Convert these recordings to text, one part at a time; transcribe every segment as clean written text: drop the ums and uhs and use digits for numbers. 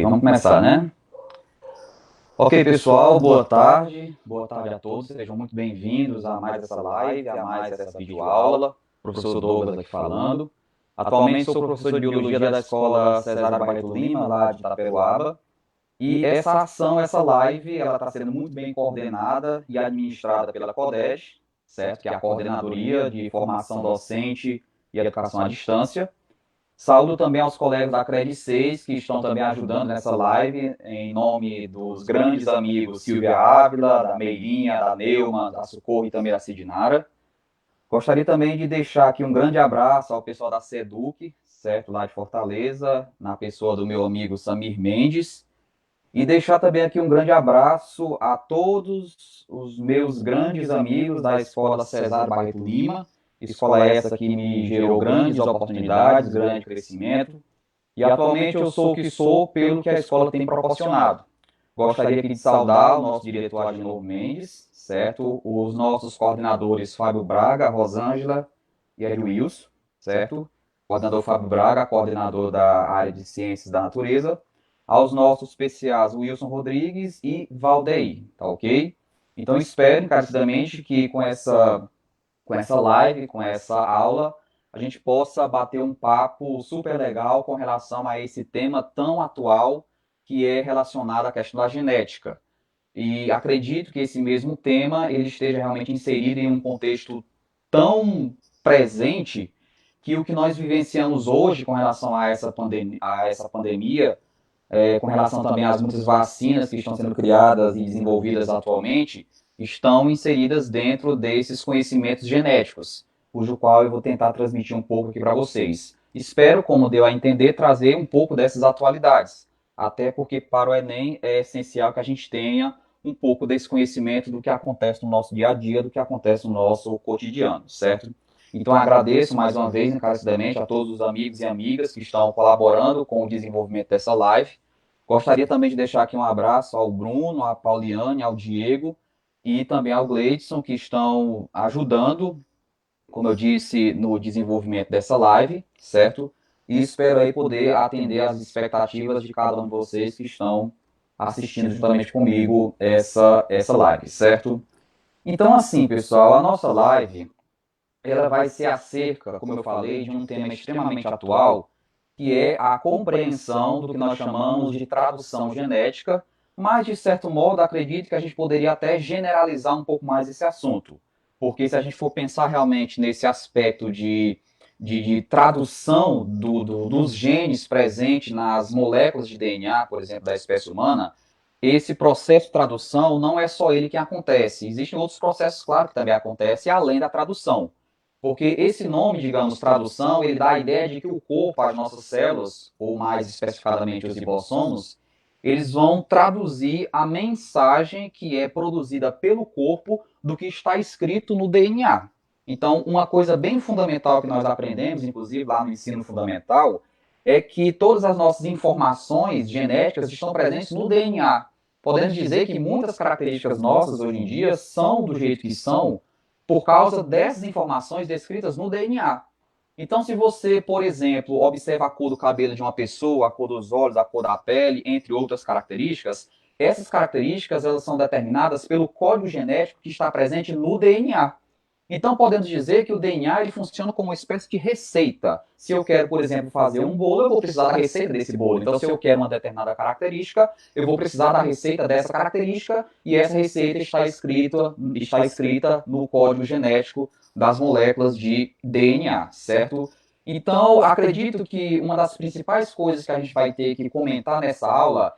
vamos começar, né? Ok, pessoal, boa tarde a todos, sejam muito bem-vindos a mais essa live, a mais essa videoaula. Professor Douglas aqui falando. Atualmente sou professor de Biologia da Escola Cesário Barreto Lima, lá de Itaperuaba. E essa ação, essa live, ela está sendo muito bem coordenada e administrada pela CODES, certo? Que é a Coordenadoria de Formação Docente e Educação à Distância. Saúdo também aos colegas da Cred 6 que estão também ajudando nessa live, em nome dos grandes amigos Silvia Ávila, da Meirinha, da Neuma, da Socorro e também da Sidnara. Gostaria também de deixar aqui um grande abraço ao pessoal da SEDUC, certo, lá de Fortaleza, na pessoa do meu amigo Samir Mendes, e deixar também aqui um grande abraço a todos os meus grandes amigos da Escola Cesário Barreto Lima, escola essa que me gerou grandes oportunidades, grande crescimento, e atualmente eu sou o que sou pelo que a escola tem proporcionado. Gostaria aqui de saudar o nosso diretor Agenor Mendes, certo? Os nossos coordenadores Fábio Braga, Rosângela e Edwilson, certo? Coordenador Fábio Braga, coordenador da área de Ciências da Natureza, aos nossos especiais Wilson Rodrigues e Valdeir, tá ok? Então espero encarecidamente que com essa live, com essa aula, a gente possa bater um papo super legal com relação a esse tema tão atual que é relacionado à questão da genética. E acredito que esse mesmo tema ele esteja realmente inserido em um contexto tão presente que o que nós vivenciamos hoje com relação a essa pandemia com relação também às muitas vacinas que estão sendo criadas e desenvolvidas atualmente, estão inseridas dentro desses conhecimentos genéticos, cujo qual eu vou tentar transmitir um pouco aqui para vocês. Espero, como deu a entender, trazer um pouco dessas atualidades, até porque para o Enem é essencial que a gente tenha um pouco desse conhecimento do que acontece no nosso dia a dia, do que acontece no nosso cotidiano, certo? Então agradeço mais uma vez encarecidamente a todos os amigos e amigas que estão colaborando com o desenvolvimento dessa live. Gostaria também de deixar aqui um abraço ao Bruno, à Pauliane, ao Diego e também ao Gleidson, que estão ajudando, como eu disse, no desenvolvimento dessa live, certo? E espero aí poder atender às expectativas de cada um de vocês que estão assistindo juntamente comigo essa live, certo? Então, assim, pessoal, a nossa live ela vai ser acerca, como eu falei, de um tema extremamente atual, que é a compreensão do que nós chamamos de tradução genética, mas, de certo modo, acredito que a gente poderia até generalizar um pouco mais esse assunto. Porque se a gente for pensar realmente nesse aspecto de tradução dos genes presentes nas moléculas de DNA, por exemplo, da espécie humana, esse processo de tradução não é só ele que acontece. Existem outros processos, claro, que também acontecem, além da tradução. Porque esse nome, digamos, tradução, ele dá a ideia de que o corpo, as nossas células, ou mais especificadamente os ribossomos, eles vão traduzir a mensagem que é produzida pelo corpo do que está escrito no DNA. Então, uma coisa bem fundamental que nós aprendemos, inclusive lá no ensino fundamental, é que todas as nossas informações genéticas estão presentes no DNA. Podemos dizer que muitas características nossas hoje em dia são do jeito que são por causa dessas informações descritas no DNA. Então, se você, por exemplo, observa a cor do cabelo de uma pessoa, a cor dos olhos, a cor da pele, entre outras características, essas características elas são determinadas pelo código genético que está presente no DNA. Então, podemos dizer que o DNA ele funciona como uma espécie de receita. Se eu quero, por exemplo, fazer um bolo, eu vou precisar da receita desse bolo. Então, se eu quero uma determinada característica, eu vou precisar da receita dessa característica e essa receita está escrita no código genético das moléculas de DNA, certo? Então, acredito que uma das principais coisas que a gente vai ter que comentar nessa aula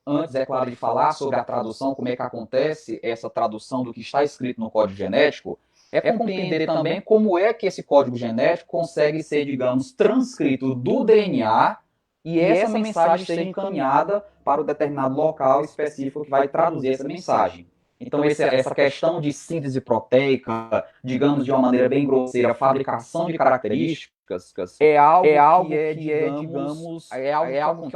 antes, é claro, de falar sobre a tradução, como é que acontece essa tradução do que está escrito no código genético, é compreender também como é que esse código genético consegue ser, digamos, transcrito do DNA e essa mensagem ser encaminhada para o determinado local específico que vai traduzir essa mensagem. Então, essa questão de síntese proteica, digamos de uma maneira bem grosseira, fabricação de características, é algo que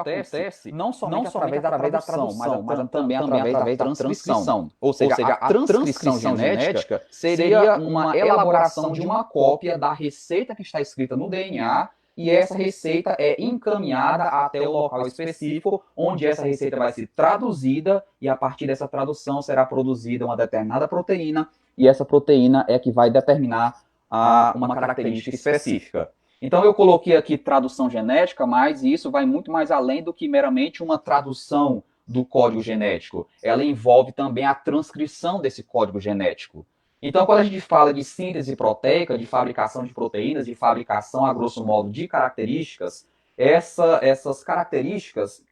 acontece não somente através da tradução, mas também através da transcrição. Ou seja, a transcrição genética seria uma elaboração de uma cópia da receita que está escrita no DNA e essa receita é encaminhada até o local específico, onde essa receita vai ser traduzida, e a partir dessa tradução será produzida uma determinada proteína, e essa proteína é que vai determinar uma característica específica. Então eu coloquei aqui tradução genética, mas isso vai muito mais além do que meramente uma tradução do código genético. Ela envolve também a transcrição desse código genético. Então, quando a gente fala de síntese proteica, de fabricação de proteínas, de fabricação, a grosso modo, de características, essas características,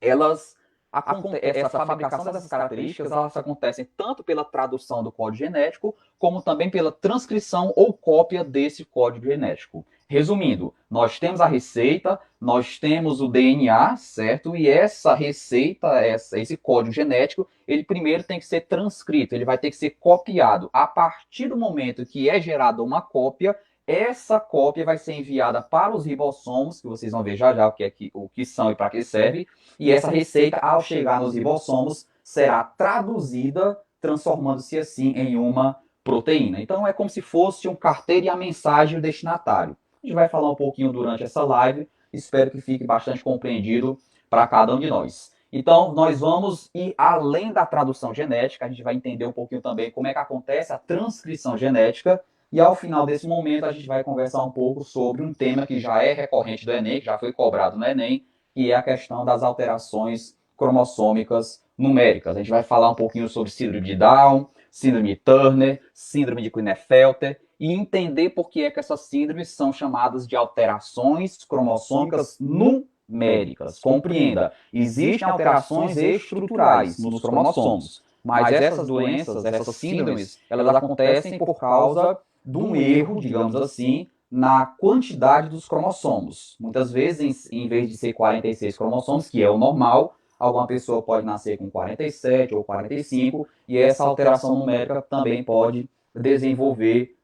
essa fabricação dessas características, elas acontecem tanto pela tradução do código genético, como também pela transcrição ou cópia desse código genético. Resumindo, nós temos a receita, nós temos o DNA, certo? E essa receita, esse código genético, ele primeiro tem que ser transcrito, ele vai ter que ser copiado. A partir do momento que é gerada uma cópia, essa cópia vai ser enviada para os ribossomos, que vocês vão ver já já o que são e para que serve, e essa receita, ao chegar nos ribossomos, será traduzida, transformando-se assim em uma proteína. Então é como se fosse um carteiro e a mensagem do destinatário. A gente vai falar um pouquinho durante essa live, espero que fique bastante compreendido para cada um de nós. Então, nós vamos ir além da tradução genética, a gente vai entender um pouquinho também como é que acontece a transcrição genética, e ao final desse momento a gente vai conversar um pouco sobre um tema que já é recorrente do Enem, que já foi cobrado no Enem, que é a questão das alterações cromossômicas numéricas. A gente vai falar um pouquinho sobre síndrome de Down, síndrome de Turner, síndrome de Klinefelter, e entender por que é que essas síndromes são chamadas de alterações cromossômicas numéricas. Compreenda, existem alterações estruturais nos cromossomos, mas essas doenças, essas síndromes, elas acontecem por causa de um erro, digamos assim, na quantidade dos cromossomos. Muitas vezes, em vez de ser 46 cromossomos, que é o normal, alguma pessoa pode nascer com 47 ou 45, e essa alteração numérica também pode desenvolver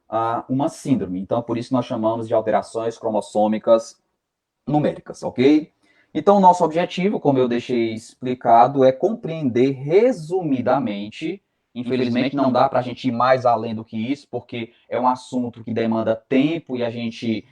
uma síndrome. Então, por isso nós chamamos de alterações cromossômicas numéricas, ok? Então, o nosso objetivo, como eu deixei explicado, é compreender resumidamente. Infelizmente, não dá para a gente ir mais além do que isso, porque é um assunto que demanda tempo e a gente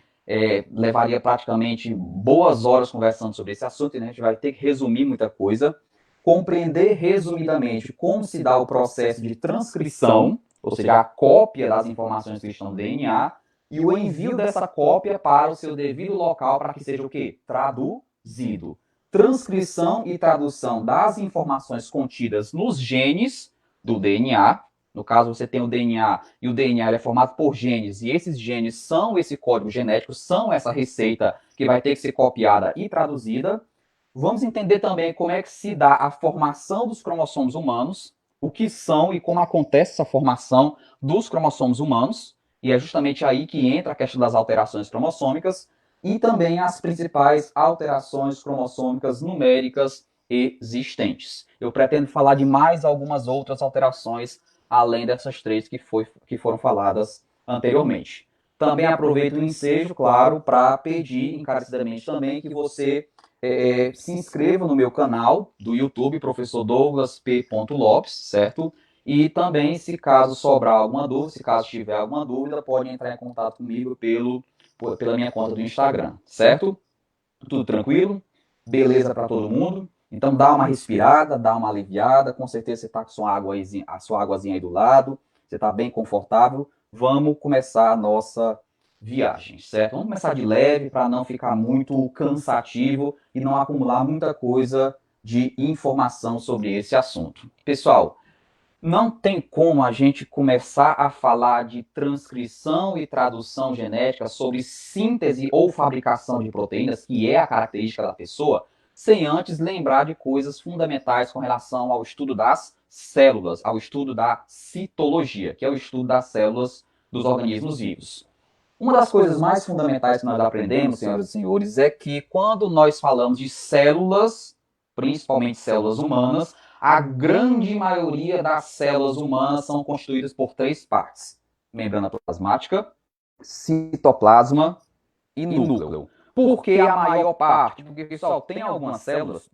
levaria praticamente boas horas conversando sobre esse assunto, e a gente vai ter que resumir muita coisa. Compreender resumidamente como se dá o processo de transcrição, ou seja, a cópia das informações que estão no DNA, e o envio dessa cópia para o seu devido local para que seja o quê? Traduzido. Transcrição e tradução das informações contidas nos genes do DNA. No caso, você tem o DNA e o DNA é formado por genes, e esses genes são esse código genético, são essa receita que vai ter que ser copiada e traduzida. Vamos entender também como é que se dá a formação dos cromossomos humanos, o que são e como acontece essa formação dos cromossomos humanos, e é justamente aí que entra a questão das alterações cromossômicas, e também as principais alterações cromossômicas numéricas existentes. Eu pretendo falar de mais algumas outras alterações, além dessas três que foram faladas anteriormente. Também aproveito o ensejo, claro, para pedir encarecidamente também que você se inscreva no meu canal do YouTube, Professor Douglas P. Lopes, certo? E também, se caso sobrar alguma dúvida, se caso tiver alguma dúvida, pode entrar em contato comigo pela minha conta do Instagram, certo? Tudo tranquilo? Beleza para todo mundo? Então dá uma respirada, dá uma aliviada, com certeza você está com a sua águazinha aí do lado, você está bem confortável. Vamos começar a nossa viagem, certo? Vamos começar de leve para não ficar muito cansativo e não acumular muita coisa de informação sobre esse assunto. Pessoal, não tem como a gente começar a falar de transcrição e tradução genética sobre síntese ou fabricação de proteínas, que é a característica da pessoa, sem antes lembrar de coisas fundamentais com relação ao estudo das células, ao estudo da citologia, que é o estudo das células dos organismos vivos. Uma das coisas mais fundamentais que nós aprendemos, senhoras e senhores, é que quando nós falamos de células, principalmente células humanas, a grande maioria das células humanas são constituídas por três partes: membrana plasmática, citoplasma e núcleo. Por que a maior parte? Porque, pessoal, tem algumas células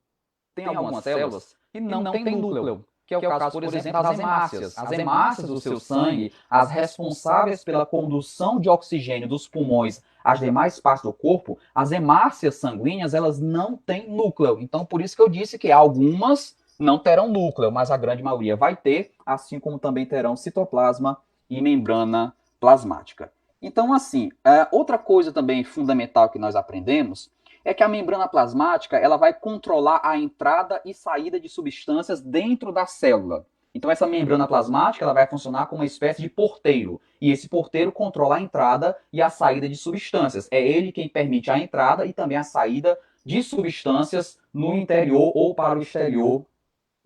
que não tem núcleo. que é o caso, por exemplo, das hemácias. As hemácias do seu sangue, as responsáveis pela condução de oxigênio dos pulmões às demais partes do corpo, as hemácias sanguíneas, elas não têm núcleo. Então, por isso que eu disse que algumas não terão núcleo, mas a grande maioria vai ter, assim como também terão citoplasma e membrana plasmática. Então, assim, outra coisa também fundamental que nós aprendemos é que a membrana plasmática ela vai controlar a entrada e saída de substâncias dentro da célula. Então, essa membrana plasmática ela vai funcionar como uma espécie de porteiro. E esse porteiro controla a entrada e a saída de substâncias. É ele quem permite a entrada e também a saída de substâncias no interior ou para o exterior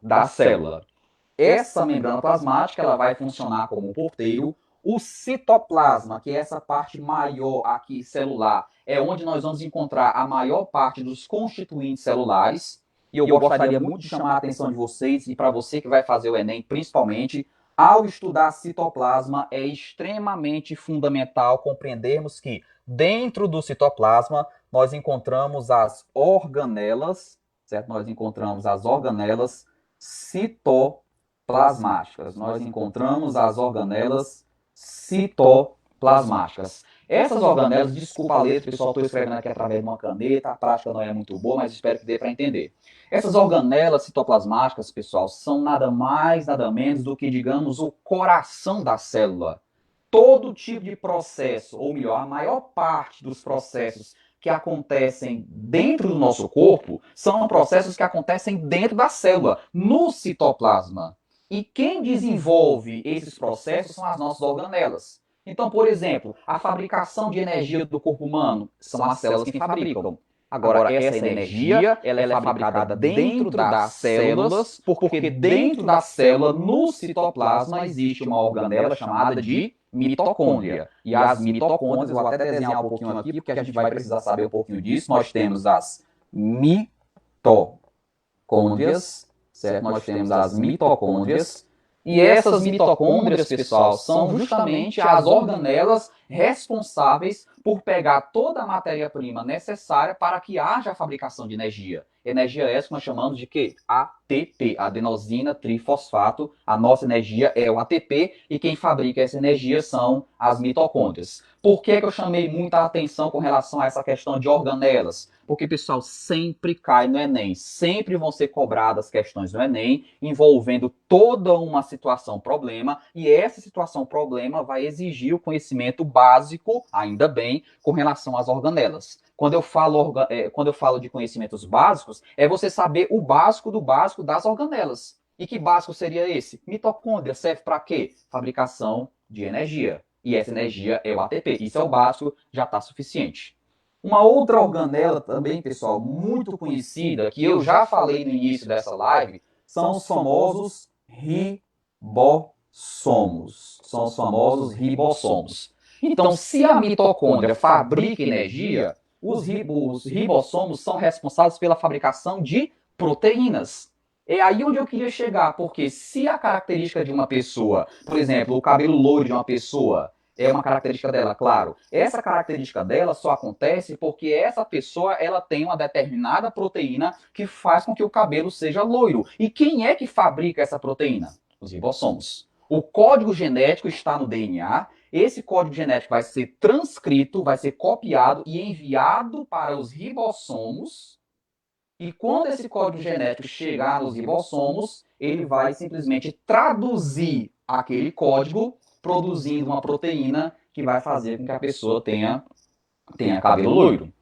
da célula. Essa membrana plasmática ela vai funcionar como um porteiro. O citoplasma, que é essa parte maior aqui celular, é onde nós vamos encontrar a maior parte dos constituintes celulares. E eu gostaria muito de chamar a atenção de vocês, e para você que vai fazer o Enem, principalmente, ao estudar citoplasma, é extremamente fundamental compreendermos que dentro do citoplasma nós encontramos as organelas, certo? Nós encontramos as organelas citoplasmáticas. Nós encontramos as organelas citoplasmáticas. Essas organelas, desculpa a letra, pessoal, estou escrevendo aqui através de uma caneta, a prática não é muito boa, mas espero que dê para entender. Essas organelas citoplasmáticas, pessoal, são nada mais, nada menos do que, digamos, o coração da célula. Todo tipo de processo, ou melhor, a maior parte dos processos que acontecem dentro do nosso corpo são processos que acontecem dentro da célula, no citoplasma. E quem desenvolve esses processos são as nossas organelas. Então, por exemplo, a fabricação de energia do corpo humano são as células que fabricam. Agora, essa energia ela é fabricada dentro das células, porque dentro da célula, no citoplasma, existe uma organela chamada de mitocôndria. E as mitocôndrias, eu vou até desenhar um pouquinho aqui, porque a gente vai precisar saber um pouquinho disso. Nós temos as mitocôndrias, certo? Nós temos as mitocôndrias. E essas mitocôndrias, pessoal, são justamente as organelas responsáveis por pegar toda a matéria-prima necessária para que haja a fabricação de energia. Energia essa que nós chamamos de quê? ATP, adenosina trifosfato. A nossa energia é o ATP e quem fabrica essa energia são as mitocôndrias. Por que eu chamei muita atenção com relação a essa questão de organelas? Porque, pessoal, sempre cai no Enem, sempre vão ser cobradas questões no Enem envolvendo toda uma situação problema e essa situação problema vai exigir o conhecimento básico, ainda bem, com relação às organelas. Quando eu falo de conhecimentos básicos, é você saber o básico do básico das organelas. E que básico seria esse? Mitocôndria serve para quê? Fabricação de energia. E essa energia é o ATP. Isso é o básico, já está suficiente. Uma outra organela também, pessoal, muito conhecida, que eu já falei no início dessa live, são os famosos ribossomos. São os famosos ribossomos. Então, se a mitocôndria fabrica energia, os ribossomos são responsáveis pela fabricação de proteínas. É aí onde eu queria chegar, porque se a característica de uma pessoa, por exemplo, o cabelo loiro de uma pessoa, é uma característica dela, claro. Essa característica dela só acontece porque essa pessoa ela tem uma determinada proteína que faz com que o cabelo seja loiro. E quem é que fabrica essa proteína? Os ribossomos. O código genético está no DNA. Esse código genético vai ser transcrito, vai ser copiado e enviado para os ribossomos. E quando esse código genético chegar nos ribossomos, ele vai simplesmente traduzir aquele código produzindo uma proteína que vai fazer com que a pessoa tenha cabelo loiro.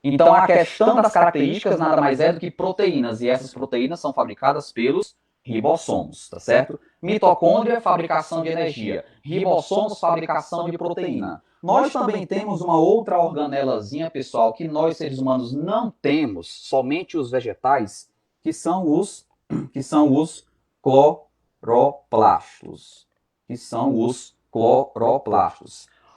Então, a questão das características nada mais é do que proteínas, e essas proteínas são fabricadas pelos ribossomos, tá certo? Mitocôndria, fabricação de energia. Ribossomos, fabricação de proteína. Nós também temos uma outra organelazinha, pessoal, que nós seres humanos não temos, somente os vegetais, que são os cloroplastos.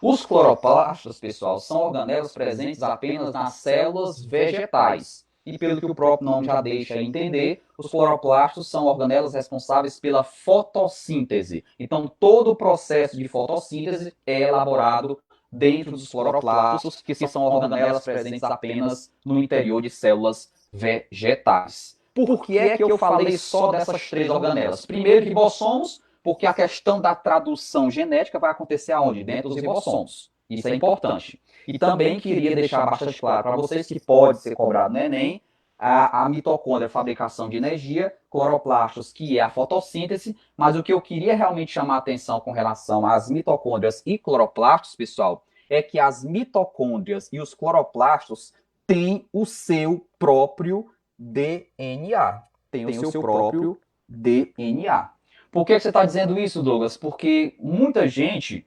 Os cloroplastos, pessoal, são organelas presentes apenas nas células vegetais. E pelo que o próprio nome já deixa entender, os cloroplastos são organelas responsáveis pela fotossíntese. Então, todo o processo de fotossíntese é elaborado dentro dos cloroplastos, que são organelas presentes apenas no interior de células vegetais. Por que é que eu falei só dessas três organelas? Primeiro, ribossomos, porque a questão da tradução genética vai acontecer aonde? Dentro dos ribossomos. Isso é importante. E também queria deixar bastante claro para vocês que pode ser cobrado no Enem a mitocôndria, a fabricação de energia, cloroplastos, que é a fotossíntese, mas o que eu queria realmente chamar a atenção com relação às mitocôndrias e cloroplastos, pessoal, é que as mitocôndrias e os cloroplastos têm o seu próprio DNA. Tem o seu próprio DNA. Por que você está dizendo isso, Douglas? Porque muita gente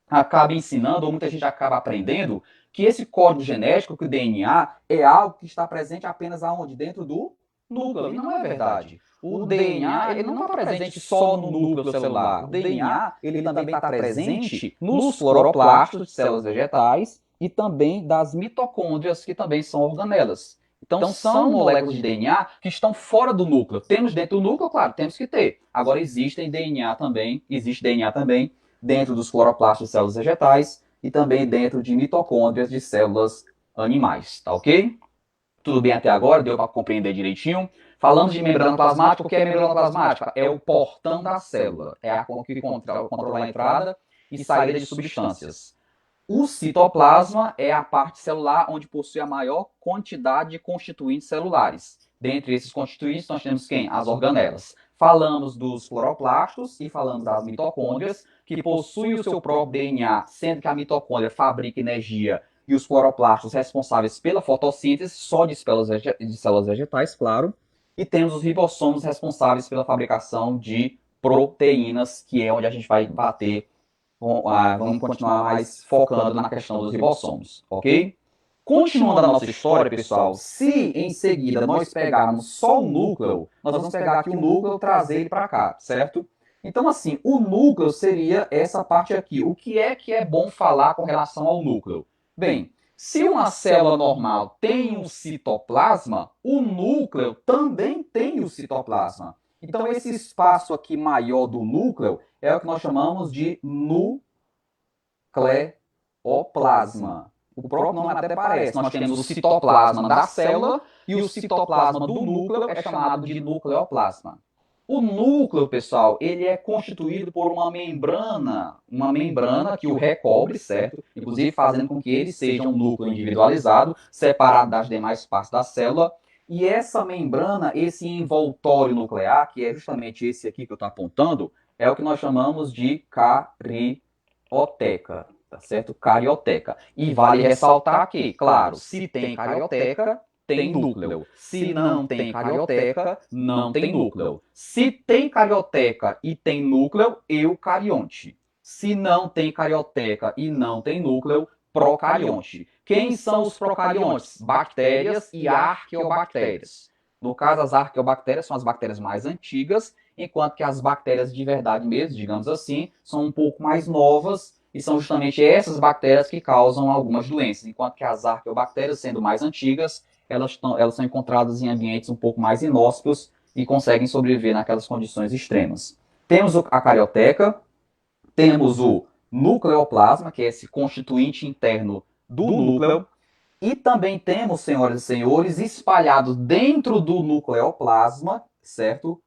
acaba ensinando, ou muita gente acaba aprendendo, que esse código genético, que o DNA, é algo que está presente apenas aonde? Dentro do núcleo. E não é verdade. O DNA, ele não está presente só no núcleo celular. O DNA, ele também está presente nos cloroplastos de células vegetais e também das mitocôndrias, que também são organelas. Então, são moléculas de DNA que estão fora do núcleo. Temos dentro do núcleo, claro, temos que ter. Agora, existe DNA também dentro dos cloroplastos de células vegetais e também dentro de mitocôndrias de células animais, tá ok? Tudo bem até agora? Deu para compreender direitinho? Falamos de membrana plasmática. O que é membrana plasmática? É o portão da célula. É a que controla a entrada e saída de substâncias. O citoplasma é a parte celular onde possui a maior quantidade de constituintes celulares. Dentre esses constituintes, nós temos quem? As organelas. Falamos dos cloroplastos e falamos das mitocôndrias, que possuem o seu próprio DNA, sendo que a mitocôndria fabrica energia e os cloroplastos responsáveis pela fotossíntese, só de células vegetais, claro. E temos os ribossomos responsáveis pela fabricação de proteínas, que é onde a gente vai bater. Vamos continuar mais focando na questão dos ribossomos, ok? Continuando a nossa história, pessoal, se em seguida nós pegarmos só o núcleo, nós vamos pegar aqui o núcleo e trazer ele para cá, certo? Então, assim, o núcleo seria essa parte aqui. O que é bom falar com relação ao núcleo? Bem, se uma célula normal tem um citoplasma, o núcleo também tem o citoplasma. Então, esse espaço aqui maior do núcleo é o que nós chamamos de nucleoplasma. O próprio nome até parece. Nós temos o citoplasma da célula e o citoplasma do núcleo é chamado de nucleoplasma. O núcleo, pessoal, ele é constituído por uma membrana que o recobre, certo? Inclusive fazendo com que ele seja um núcleo individualizado, separado das demais partes da célula. E essa membrana, esse envoltório nuclear, que é justamente esse aqui que eu estou apontando, é o que nós chamamos de carioteca, tá certo? Carioteca. E vale ressaltar que, claro, se tem carioteca, tem núcleo. Se não tem carioteca, não tem núcleo. Se tem carioteca e tem núcleo, eucarionte. Se não tem carioteca e não tem núcleo, procarionte. Quem são os procariontes? Bactérias e arqueobactérias. No caso, as arqueobactérias são as bactérias mais antigas, enquanto que as bactérias de verdade mesmo, digamos assim, são um pouco mais novas e são justamente essas bactérias que causam algumas doenças, enquanto que as arqueobactérias, sendo mais antigas, elas são encontradas em ambientes um pouco mais inóspitos e conseguem sobreviver naquelas condições extremas. Temos a carioteca, temos o nucleoplasma, que é esse constituinte interno do núcleo, e também temos, senhoras e senhores, espalhados dentro do nucleoplasma, certo?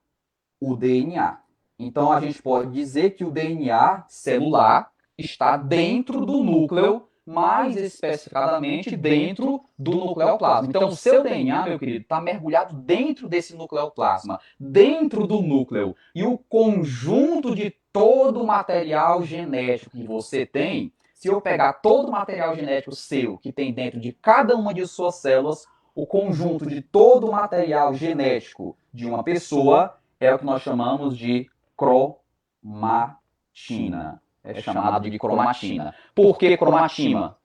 O DNA. Então, a gente pode dizer que o DNA celular está dentro do núcleo, mais especificadamente dentro do nucleoplasma. Então, o seu DNA, meu querido, está mergulhado dentro desse nucleoplasma, dentro do núcleo. E o conjunto de todo o material genético que você tem, se eu pegar todo o material genético seu, que tem dentro de cada uma de suas células, o conjunto de todo o material genético de uma pessoa é o que nós chamamos de cromatina. É chamado de cromatina. Por que cromatina?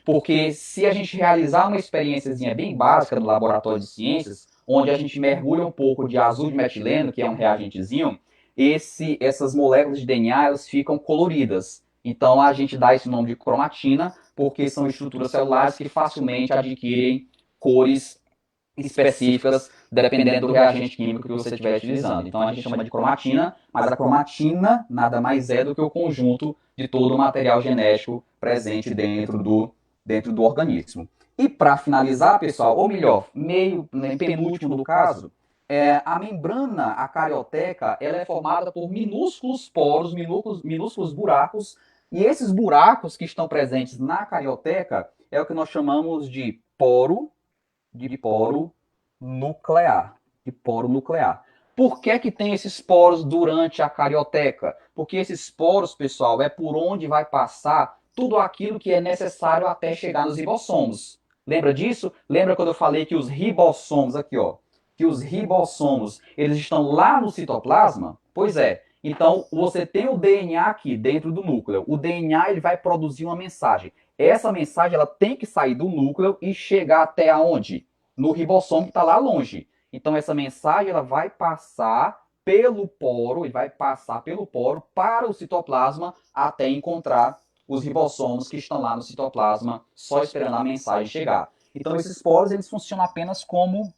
Porque se a gente realizar uma experiênciazinha bem básica no laboratório de ciências, onde a gente mergulha um pouco de azul de metileno, que é um reagentezinho, essas moléculas de DNA elas ficam coloridas. Então a gente dá esse nome de cromatina, porque são estruturas celulares que facilmente adquirem cores específicas, dependendo do reagente químico que você estiver utilizando. Então a gente chama de cromatina, mas a cromatina nada mais é do que o conjunto de todo o material genético presente dentro do organismo. E para finalizar, pessoal, ou melhor, meio, né, penúltimo no caso, a membrana acarioteca ela é formada por minúsculos poros, minúsculos buracos, e esses buracos que estão presentes na acarioteca é o que nós chamamos de poro nuclear, de poro nuclear. Por que que tem esses poros durante a carioteca? Porque esses poros, pessoal, é por onde vai passar tudo aquilo que é necessário até chegar nos ribossomos. Lembra disso? Lembra quando eu falei que os ribossomos, aqui ó, que os ribossomos, eles estão lá no citoplasma? Pois é. Então, você tem o DNA aqui dentro do núcleo. O DNA ele vai produzir uma mensagem. Essa mensagem ela tem que sair do núcleo e chegar até aonde? No ribossomo que está lá longe. Então, essa mensagem ela vai passar pelo poro, e vai passar pelo poro para o citoplasma até encontrar os ribossomos que estão lá no citoplasma, só esperando a mensagem chegar. Então, esses poros eles funcionam apenas como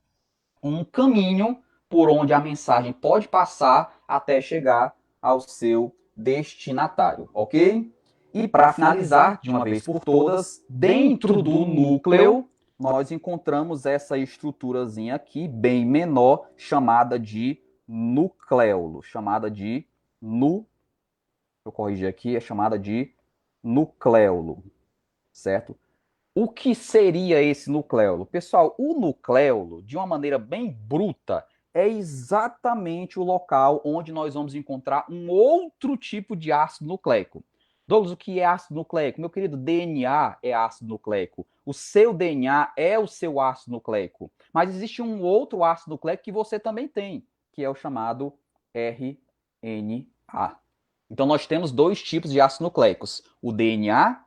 um caminho por onde a mensagem pode passar até chegar ao seu destinatário, ok? E para finalizar, de uma vez por todas, dentro do núcleo, nós encontramos essa estruturazinha aqui, bem menor, chamada de nucleolo. Chamada de eu corrigir aqui, é chamada de nucleolo, certo? O que seria esse nucleolo? Pessoal, o nucleolo, de uma maneira bem bruta, é exatamente o local onde nós vamos encontrar um outro tipo de ácido nucleico. Douglas, o que é ácido nucleico? Meu querido, DNA é ácido nucleico. O seu DNA é o seu ácido nucleico. Mas existe um outro ácido nucleico que você também tem, que é o chamado RNA. Então, nós temos dois tipos de ácidos nucleicos, o DNA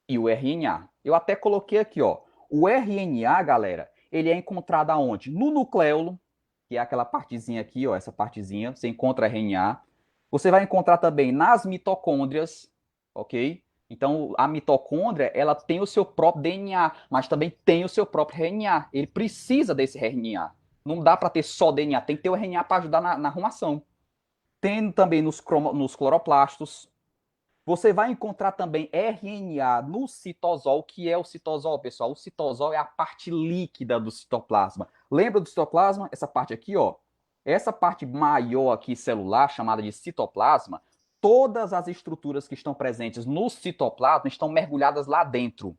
e o RNA. Eu até coloquei aqui, ó. O RNA, galera, ele é encontrado aonde? No nucleolo, que é aquela partezinha aqui, ó, essa partezinha, você encontra RNA. Você vai encontrar também nas mitocôndrias, ok? Então, a mitocôndria, ela tem o seu próprio DNA, mas também tem o seu próprio RNA. Ele precisa desse RNA. Não dá para ter só DNA, tem que ter o RNA para ajudar na arrumação. Tem também nos cloroplastos, você vai encontrar também RNA no citosol, que é o citosol, pessoal. O citosol é a parte líquida do citoplasma. Lembra do citoplasma? Essa parte aqui, ó. Essa parte maior aqui celular, chamada de citoplasma, todas as estruturas que estão presentes no citoplasma estão mergulhadas lá dentro.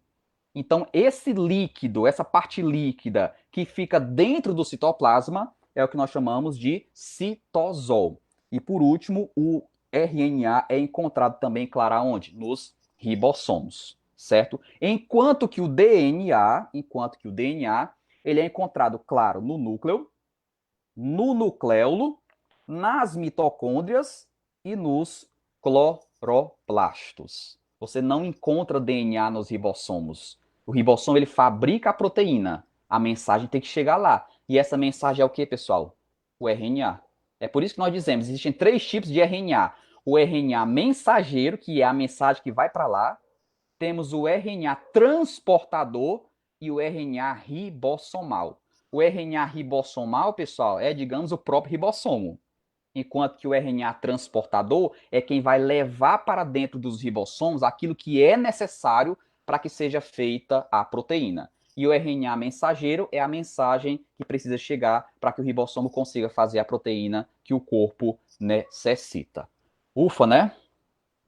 Então, esse líquido, essa parte líquida que fica dentro do citoplasma, é o que nós chamamos de citosol. E por último, o RNA é encontrado também, claro, onde? Nos ribossomos, certo? Enquanto que o DNA, ele é encontrado, claro, no núcleo, no nucleolo, nas mitocôndrias e nos cloroplastos. Você não encontra DNA nos ribossomos. O ribossomo ele fabrica a proteína. A mensagem tem que chegar lá. E essa mensagem é o que, pessoal? O RNA. É por isso que nós dizemos, existem três tipos de RNA. O RNA mensageiro, que é a mensagem que vai para lá. Temos o RNA transportador e o RNA ribossomal. O RNA ribossomal, pessoal, é, digamos, o próprio ribossomo. Enquanto que o RNA transportador é quem vai levar para dentro dos ribossomos aquilo que é necessário para que seja feita a proteína. E o RNA mensageiro é a mensagem que precisa chegar para que o ribossomo consiga fazer a proteína que o corpo necessita. Ufa, né?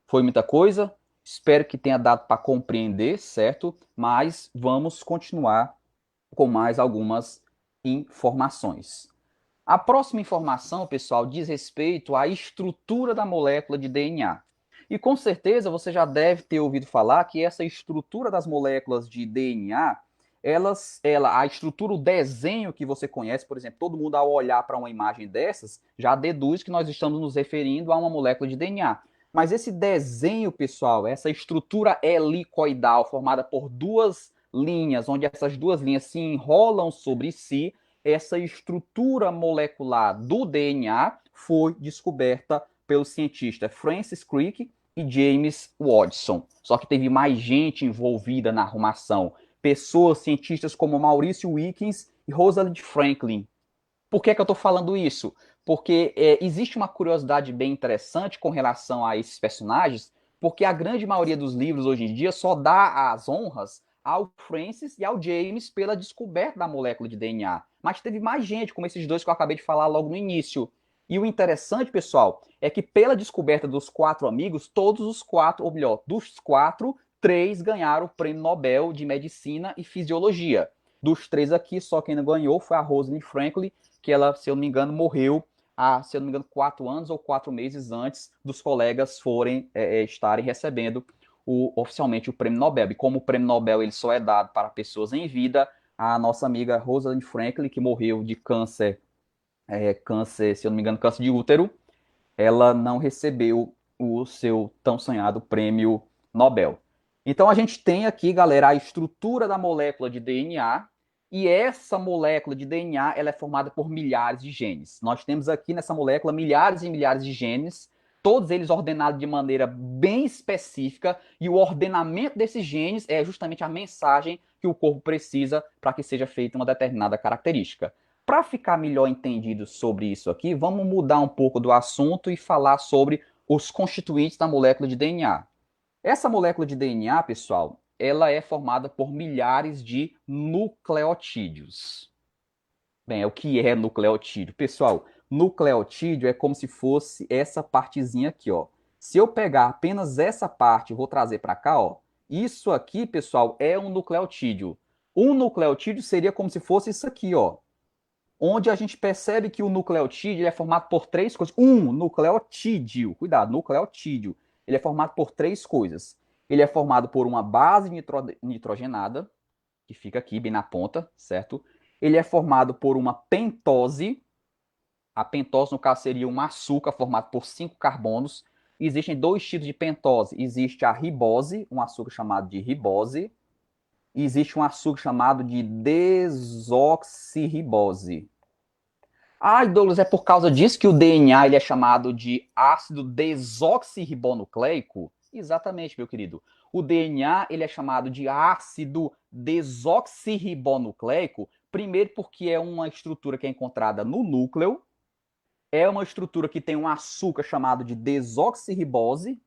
Foi muita coisa. Espero que tenha dado para compreender, certo? Mas vamos continuar com mais algumas informações. A próxima informação, pessoal, diz respeito à estrutura da molécula de DNA. E com certeza você já deve ter ouvido falar que essa estrutura das moléculas de DNA, a estrutura, o desenho que você conhece, por exemplo, todo mundo ao olhar para uma imagem dessas, já deduz que nós estamos nos referindo a uma molécula de DNA. Mas esse desenho, pessoal, essa estrutura helicoidal formada por duas linhas, onde essas duas linhas se enrolam sobre si, essa estrutura molecular do DNA foi descoberta pelo cientista Francis Crick e James Watson. Só que teve mais gente envolvida na arrumação. Pessoas, cientistas como Maurício Wilkins e Rosalind Franklin. Por que eu estou falando isso? Porque existe uma curiosidade bem interessante com relação a esses personagens, porque a grande maioria dos livros hoje em dia só dá as honras ao Francis e ao James pela descoberta da molécula de DNA. Mas teve mais gente, como esses dois que eu acabei de falar logo no início. E o interessante, pessoal, é que pela descoberta dos 4 amigos, todos os 4, ou melhor, dos 4, 3 ganharam o Prêmio Nobel de Medicina e Fisiologia. Dos 3 aqui, só quem não ganhou foi a Rosalind Franklin, que ela, se eu não me engano, morreu há, se eu não me engano, 4 anos ou 4 meses antes dos colegas estarem recebendo oficialmente o Prêmio Nobel. E como o Prêmio Nobel ele só é dado para pessoas em vida, a nossa amiga Rosalind Franklin, que morreu de câncer, se eu não me engano, câncer de útero, ela não recebeu o seu tão sonhado Prêmio Nobel. Então a gente tem aqui, galera, a estrutura da molécula de DNA, e essa molécula de DNA ela é formada por milhares de genes. Nós temos aqui nessa molécula milhares e milhares de genes, todos eles ordenados de maneira bem específica, e o ordenamento desses genes é justamente a mensagem que o corpo precisa para que seja feita uma determinada característica. Para ficar melhor entendido sobre isso aqui, vamos mudar um pouco do assunto e falar sobre os constituintes da molécula de DNA. Essa molécula de DNA, pessoal, ela é formada por milhares de nucleotídeos. Bem, o que é nucleotídeo? Pessoal, nucleotídeo é como se fosse essa partezinha aqui, ó. Se eu pegar apenas essa parte e vou trazer para cá, ó, isso aqui, pessoal, é um nucleotídeo. Um nucleotídeo seria como se fosse isso aqui, ó, onde a gente percebe que o nucleotídeo é formado por 3 coisas. Nucleotídeo, cuidado, nucleotídeo. Ele é formado por 3 coisas. Ele é formado por uma base nitrogenada, que fica aqui bem na ponta, certo? Ele é formado por uma pentose. A pentose, no caso, seria um açúcar formado por 5 carbonos. Existem 2 tipos de pentose. Existe a ribose, um açúcar chamado de ribose, e existe um açúcar chamado de desoxirribose. Douglas, é por causa disso que o DNA ele é chamado de ácido desoxirribonucleico? Exatamente, meu querido. O DNA ele é chamado de ácido desoxirribonucleico, primeiro porque é uma estrutura que é encontrada no núcleo, é uma estrutura que tem um açúcar chamado de desoxirribose,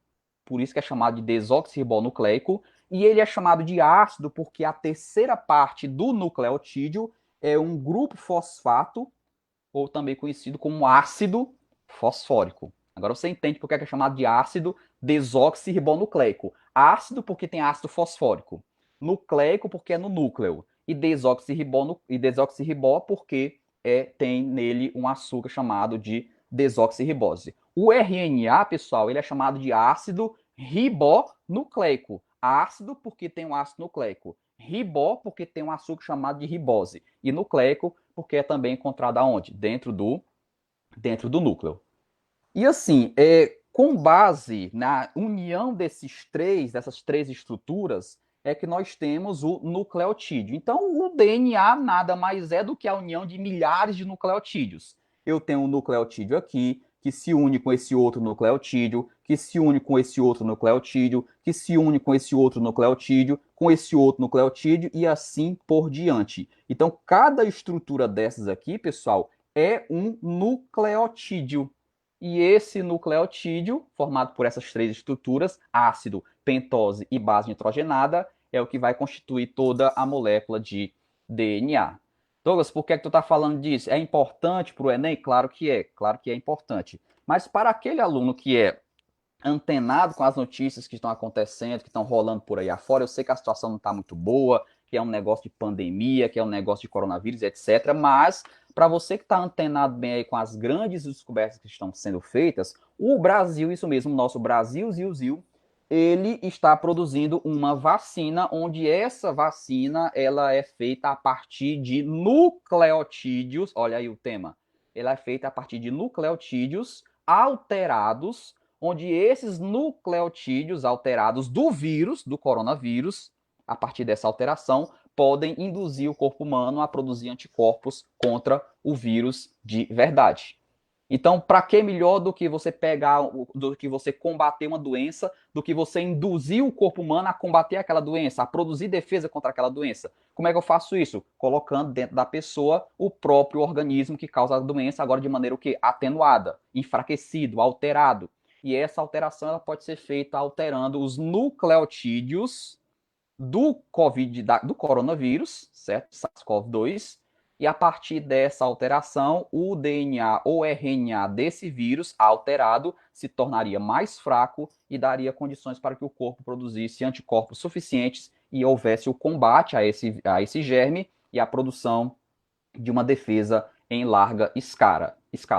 por isso que é chamado de desoxirribonucleico, e ele é chamado de ácido porque a terceira parte do nucleotídeo é um grupo fosfato, ou também conhecido como ácido fosfórico. Agora você entende por que é chamado de ácido desoxirribonucleico. Ácido porque tem ácido fosfórico. Nucleico porque é no núcleo. E desoxirribó porque tem nele um açúcar chamado de desoxirribose. O RNA, pessoal, ele é chamado de ácido ribonucleico. Ácido porque tem um ácido nucleico. Ribó porque tem um açúcar chamado de ribose. E nucleico porque é também encontrado aonde? Dentro do núcleo. E assim, com base na união dessas três estruturas, é que nós temos o nucleotídeo. Então, o DNA nada mais é do que a união de milhares de nucleotídeos. Eu tenho um nucleotídeo aqui, que se une com esse outro nucleotídeo, que se une com esse outro nucleotídeo, que se une com esse outro nucleotídeo, com esse outro nucleotídeo e assim por diante. Então, cada estrutura dessas aqui, pessoal, é um nucleotídeo. E esse nucleotídeo, formado por essas 3 estruturas, ácido, pentose e base nitrogenada, é o que vai constituir toda a molécula de DNA. Douglas, por que tu está falando disso? É importante para o Enem? Claro que é importante. Mas para aquele aluno que é antenado com as notícias que estão acontecendo, que estão rolando por aí afora, eu sei que a situação não está muito boa, que é um negócio de pandemia, que é um negócio de coronavírus, etc. Mas, para você que está antenado bem aí com as grandes descobertas que estão sendo feitas, o Brasil, isso mesmo, o nosso Brasil, Zil, ele está produzindo uma vacina, onde essa vacina ela é feita a partir de nucleotídeos, olha aí o tema, ela é feita a partir de nucleotídeos alterados, onde esses nucleotídeos alterados do vírus, do coronavírus, a partir dessa alteração, podem induzir o corpo humano a produzir anticorpos contra o vírus de verdade. Então, para que melhor do que você pegar, do que você combater uma doença, do que você induzir o corpo humano a combater aquela doença, a produzir defesa contra aquela doença? Como é que eu faço isso? Colocando dentro da pessoa o próprio organismo que causa a doença, agora de maneira o quê? Atenuada, enfraquecido, alterado. E essa alteração ela pode ser feita alterando os nucleotídeos do coronavírus, certo? SARS-CoV-2, e a partir dessa alteração, o DNA ou RNA desse vírus alterado se tornaria mais fraco e daria condições para que o corpo produzisse anticorpos suficientes e houvesse o combate a esse germe e a produção de uma defesa em larga escala,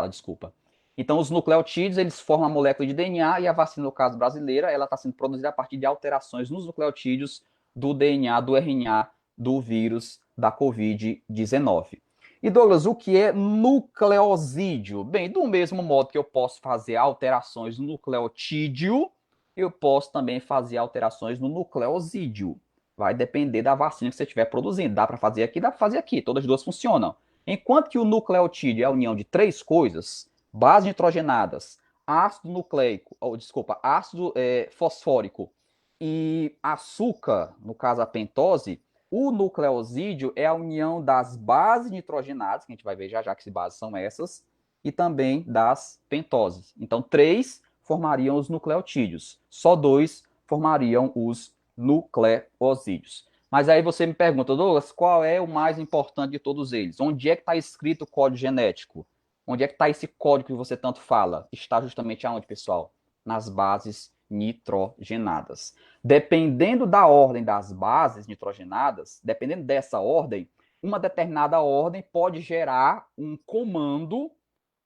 desculpa. Então, os nucleotídeos, eles formam a molécula de DNA e a vacina, no caso brasileira, ela está sendo produzida a partir de alterações nos nucleotídeos do DNA, do RNA, do vírus da Covid-19. E, Douglas, o que é nucleosídeo? Bem, do mesmo modo que eu posso fazer alterações no nucleotídeo, eu posso também fazer alterações no nucleosídeo. Vai depender da vacina que você estiver produzindo. Dá para fazer aqui, dá para fazer aqui. Todas as duas funcionam. Enquanto que o nucleotídeo é a união de três coisas, bases nitrogenadas, ácido nucleico, ácido fosfórico e açúcar, no caso a pentose, o nucleosídeo é a união das bases nitrogenadas, que a gente vai ver já já que bases são essas, e também das pentoses. Então, três formariam os nucleotídeos, só dois formariam os nucleosídeos. Mas aí você me pergunta, Douglas, qual é o mais importante de todos eles? Onde é que está escrito o código genético? Onde é que está esse código que você tanto fala? Está justamente aonde, pessoal? Nas bases nitrogenadas. Dependendo da ordem das bases nitrogenadas, dependendo dessa ordem, uma determinada ordem pode gerar um comando,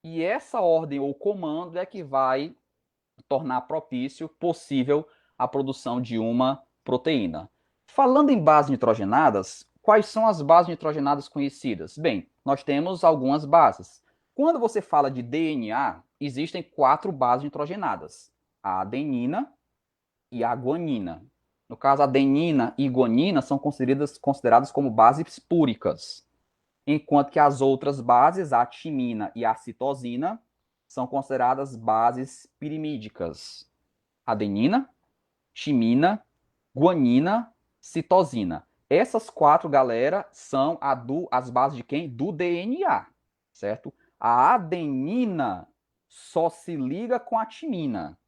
e essa ordem ou comando é que vai tornar propício, possível, a produção de uma proteína. Falando em bases nitrogenadas, quais são as bases nitrogenadas conhecidas? Bem, nós temos algumas bases. Quando você fala de DNA, existem 4 bases nitrogenadas: a adenina e a guanina. No caso, a adenina e guanina são consideradas como bases púricas, enquanto que as outras bases, a timina e a citosina, são consideradas bases pirimídicas: adenina, timina, guanina, citosina. Essas 4, galera, são as bases de quem? Do DNA, certo? A adenina só se liga com a timina.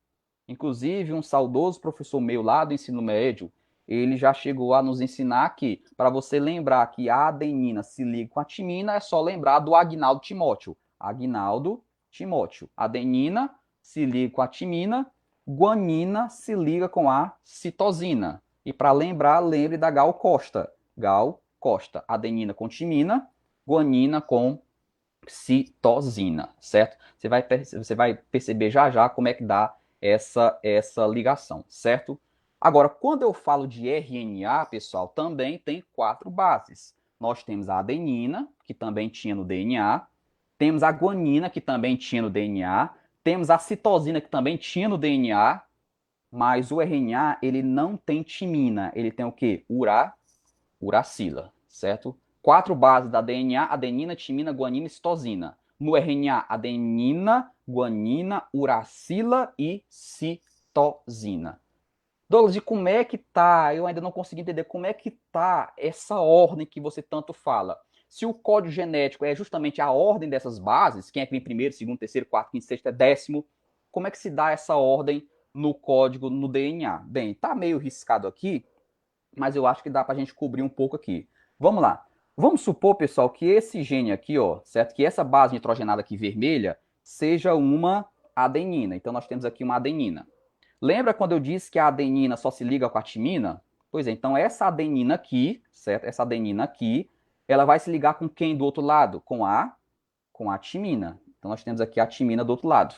Inclusive, um saudoso professor meu lá do ensino médio, ele já chegou a nos ensinar que, para você lembrar que a adenina se liga com a timina, é só lembrar do Agnaldo Timóteo. Agnaldo Timóteo. Adenina se liga com a timina, guanina se liga com a citosina. E para lembrar, lembre da Gal Costa. Gal Costa. Adenina com timina, guanina com citosina, certo? Você vai perceber já já como é que dá essa ligação, certo? Agora, quando eu falo de RNA, pessoal, também tem 4 bases. Nós temos a adenina, que também tinha no DNA, temos a guanina, que também tinha no DNA, temos a citosina, que também tinha no DNA, mas o RNA, ele não tem timina, ele tem o quê? Uracila, certo? 4 bases da DNA: adenina, timina, guanina e citosina. No RNA, adenina, guanina, uracila e citosina. Douglas, e como é que tá? Eu ainda não consegui entender como é que tá essa ordem que você tanto fala. Se o código genético é justamente a ordem dessas bases, quem é que vem primeiro, segundo, terceiro, quarto, quinto, sexto, décimo, como é que se dá essa ordem no código, no DNA? Bem, tá meio riscado aqui, mas eu acho que dá para a gente cobrir um pouco aqui. Vamos lá. Vamos supor, pessoal, que esse gene aqui, ó, certo? Que essa base nitrogenada aqui vermelha seja uma adenina. Então nós temos aqui uma adenina. Lembra quando eu disse que a adenina só se liga com a timina? Pois é, então essa adenina aqui, certo? Essa adenina aqui, ela vai se ligar com quem do outro lado? Com a timina. Então nós temos aqui a timina do outro lado.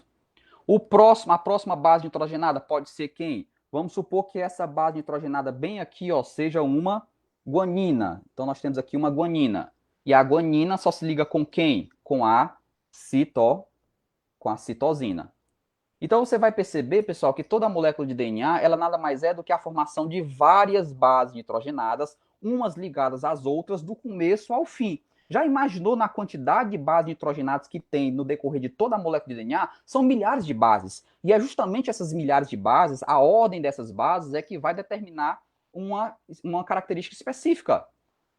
A próxima base nitrogenada pode ser quem? Vamos supor que essa base nitrogenada bem aqui, ó, seja uma guanina. Então nós temos aqui uma guanina. E a guanina só se liga com quem? Com a citosina. Então você vai perceber, pessoal, que toda molécula de DNA, ela nada mais é do que a formação de várias bases nitrogenadas, umas ligadas às outras, do começo ao fim. Já imaginou na quantidade de bases nitrogenadas que tem no decorrer de toda a molécula de DNA? São milhares de bases. E é justamente essas milhares de bases, a ordem dessas bases é que vai determinar uma característica específica.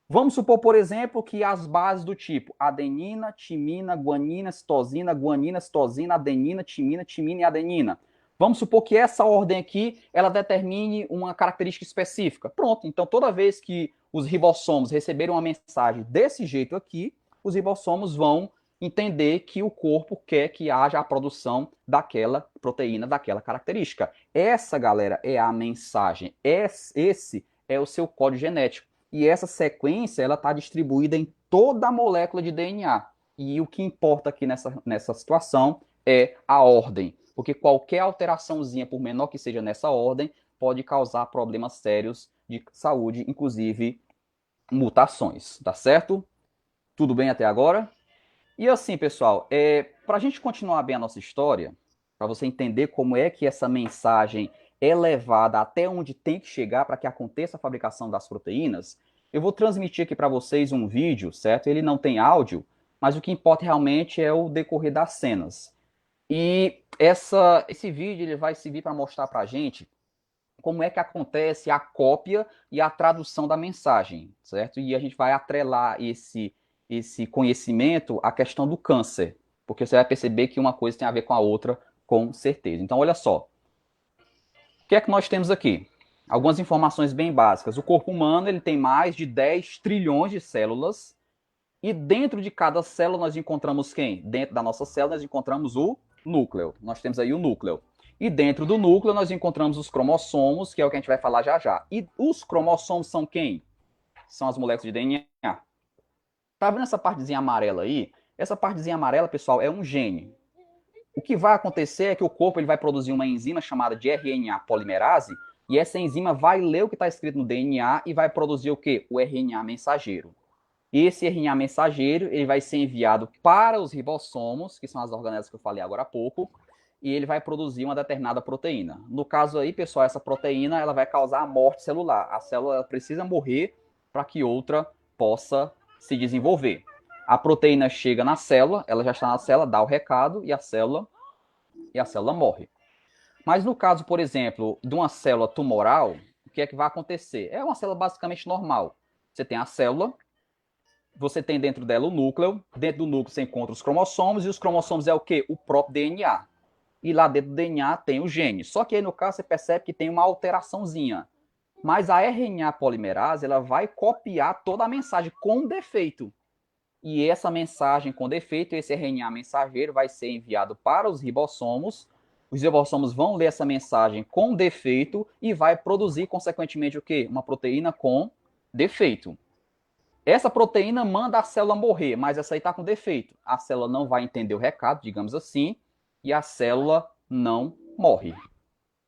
Vamos supor, por exemplo, que as bases do tipo adenina, timina, guanina, citosina, adenina, timina e adenina Vamos supor que essa ordem aqui, ela determine uma característica específica. Pronto, então toda vez que os ribossomos receberem uma mensagem desse jeito aqui, os ribossomos vão entender que o corpo quer que haja a produção daquela proteína, daquela característica. Essa, galera, é a mensagem. Esse é o seu código genético. E essa sequência, ela está distribuída em toda a molécula de DNA. E o que importa aqui nessa situação é a ordem. Porque qualquer alteraçãozinha, por menor que seja nessa ordem, pode causar problemas sérios de saúde, inclusive mutações, tá certo? Tudo bem até agora? E assim, pessoal, para a gente continuar bem a nossa história, para você entender como é que essa mensagem é levada até onde tem que chegar para que aconteça a fabricação das proteínas, eu vou transmitir aqui para vocês um vídeo, certo? Ele não tem áudio, mas o que importa realmente é o decorrer das cenas. E esse vídeo ele vai servir para mostrar para a gente como é que acontece a cópia e a tradução da mensagem, certo? E a gente vai atrelar esse conhecimento à questão do câncer, porque você vai perceber que uma coisa tem a ver com a outra, com certeza. Então, olha só. O que é que nós temos aqui? Algumas informações bem básicas. O corpo humano ele tem mais de 10 trilhões de células, e dentro de cada célula nós encontramos quem? Dentro da nossa célula nós encontramos o núcleo. Nós temos aí o núcleo. E dentro do núcleo nós encontramos os cromossomos, que é o que a gente vai falar já já. E os cromossomos são quem? São as moléculas de DNA. Tá vendo essa partezinha amarela aí? Essa partezinha amarela, pessoal, é um gene. O que vai acontecer é que o corpo ele vai produzir uma enzima chamada de RNA polimerase, e essa enzima vai ler o que está escrito no DNA e vai produzir o quê? O RNA mensageiro. E esse RNA mensageiro ele vai ser enviado para os ribossomos, que são as organelas que eu falei agora há pouco, e ele vai produzir uma determinada proteína. No caso aí, pessoal, essa proteína ela vai causar a morte celular. A célula precisa morrer para que outra possa se desenvolver. A proteína chega na célula, ela já está na célula, dá o recado e a célula morre. Mas no caso, por exemplo, de uma célula tumoral, o que é que vai acontecer? É uma célula basicamente normal. Você tem a célula, você tem dentro dela o núcleo, dentro do núcleo você encontra os cromossomos, e os cromossomos é o quê? O próprio DNA. E lá dentro do DNA tem o gene. Só que aí no caso você percebe que tem uma alteraçãozinha. Mas a RNA polimerase, ela vai copiar toda a mensagem com defeito. E essa mensagem com defeito, esse RNA mensageiro vai ser enviado para os ribossomos. Os ribossomos vão ler essa mensagem com defeito e vai produzir, consequentemente, o quê? Uma proteína com defeito. Essa proteína manda a célula morrer, mas essa aí está com defeito. A célula não vai entender o recado, digamos assim, e a célula não morre.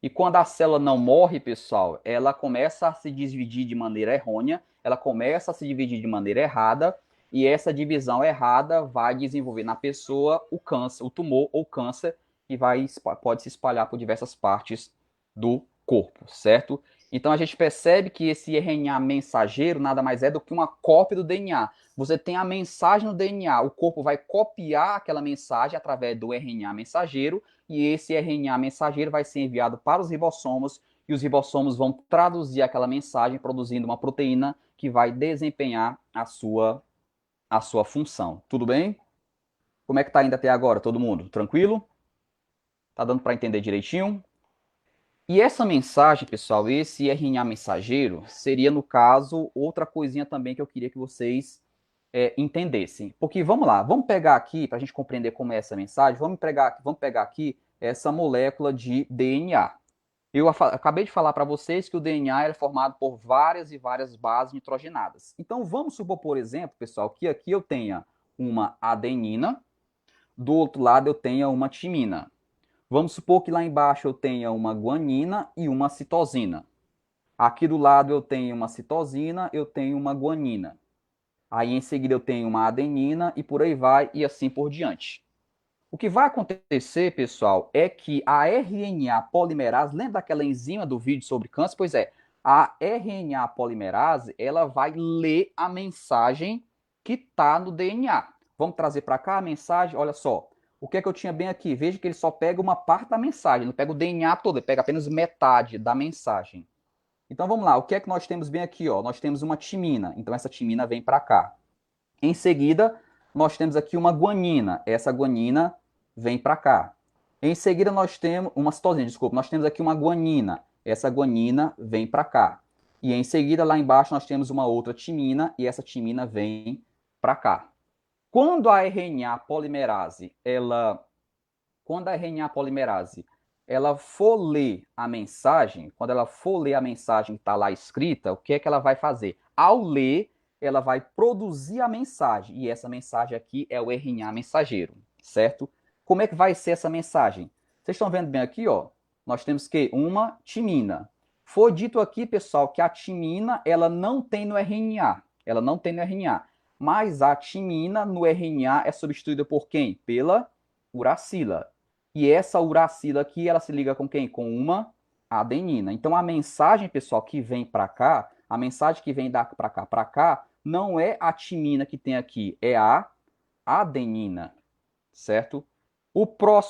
E quando a célula não morre, pessoal, ela começa a se dividir de maneira errônea, ela começa a se dividir de maneira errada, e essa divisão errada vai desenvolver na pessoa o câncer, o tumor ou câncer, que pode se espalhar por diversas partes do corpo, certo? Então a gente percebe que esse RNA mensageiro nada mais é do que uma cópia do DNA. Você tem a mensagem no DNA, o corpo vai copiar aquela mensagem através do RNA mensageiro, e esse RNA mensageiro vai ser enviado para os ribossomos, e os ribossomos vão traduzir aquela mensagem produzindo uma proteína que vai desempenhar a sua função. Tudo bem? Como é que tá indo até agora, todo mundo? Tranquilo? Tá dando para entender direitinho? E essa mensagem, pessoal, esse RNA mensageiro, seria, no caso, outra coisinha também que eu queria que vocês entendessem. Porque, vamos lá, vamos pegar aqui, para a gente compreender como é essa mensagem, vamos pegar aqui essa molécula de DNA. Eu acabei de falar para vocês que o DNA é formado por várias e várias bases nitrogenadas. Então, vamos supor, por exemplo, pessoal, que aqui eu tenha uma adenina, do outro lado eu tenha uma timina. Vamos supor que lá embaixo eu tenha uma guanina e uma citosina. Aqui do lado eu tenho uma citosina, eu tenho uma guanina. Aí em seguida eu tenho uma adenina e por aí vai e assim por diante. O que vai acontecer, pessoal, é que a RNA polimerase, lembra daquela enzima do vídeo sobre câncer? Pois é, a RNA polimerase, ela vai ler a mensagem que está no DNA. Vamos trazer para cá a mensagem, olha só. O que é que eu tinha bem aqui? Veja que ele só pega uma parte da mensagem, não pega o DNA todo, ele pega apenas metade da mensagem. Então vamos lá, o que é que nós temos bem aqui? Ó? Nós temos uma timina, então essa timina vem para cá. Em seguida, nós temos aqui uma guanina, essa guanina vem para cá. Em seguida, nós temos uma citosina, desculpa, nós temos aqui uma guanina. Essa guanina vem para cá. E em seguida, lá embaixo, nós temos uma outra timina, e essa timina vem para cá. Quando a RNA polimerase, quando a RNA polimerase, ela for ler a mensagem, quando ela for ler a mensagem que está lá escrita, o que é que ela vai fazer? Ao ler, ela vai produzir a mensagem, e essa mensagem aqui é o RNA mensageiro, certo? Como é que vai ser essa mensagem? Vocês estão vendo bem aqui, ó? Nós temos que uma timina. Foi dito aqui, pessoal, que a timina, ela não tem no RNA, ela não tem no RNA, mas a timina no RNA é substituída por quem? Pela uracila. E essa uracila aqui, ela se liga com quem? Com uma adenina. Então, a mensagem, pessoal, que vem para cá, a mensagem que vem para cá, não é a timina que tem aqui, é a adenina, certo?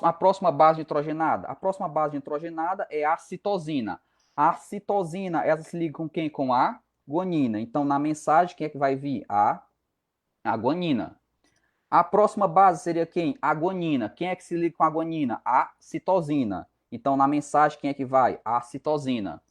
A próxima base nitrogenada. A próxima base nitrogenada é a citosina. A citosina, ela se liga com quem? Com a guanina. Então, na mensagem, quem é que vai vir? A guanina. A próxima base seria quem? A guanina. Quem é que se liga com a guanina? A citosina. Então, na mensagem, quem é que vai? A citosina.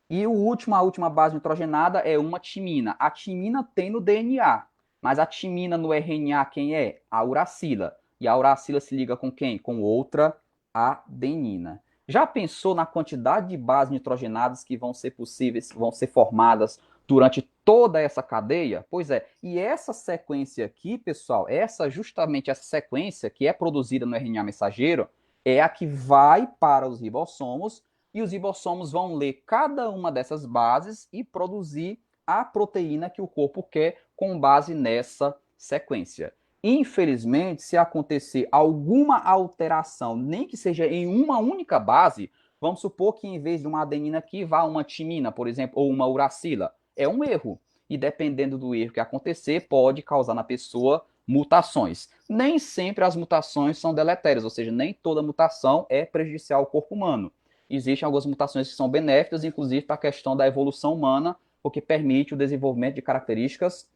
E a última base nitrogenada é uma timina. A timina tem no DNA, mas a timina no RNA quem é? A uracila. E a uracila se liga com quem? Com outra adenina. Já pensou na quantidade de bases nitrogenadas que vão ser possíveis, vão ser formadas durante toda essa cadeia? Pois é, e essa sequência aqui, pessoal, justamente essa sequência que é produzida no RNA mensageiro, é a que vai para os ribossomos, e os ribossomos vão ler cada uma dessas bases e produzir a proteína que o corpo quer com base nessa sequência. Infelizmente, se acontecer alguma alteração, nem que seja em uma única base, vamos supor que em vez de uma adenina aqui vá uma timina, por exemplo, ou uma uracila. É um erro. E dependendo do erro que acontecer, pode causar na pessoa mutações. Nem sempre as mutações são deletérias, ou seja, nem toda mutação é prejudicial ao corpo humano. Existem algumas mutações que são benéficas, inclusive para a questão da evolução humana, porque permite o desenvolvimento de características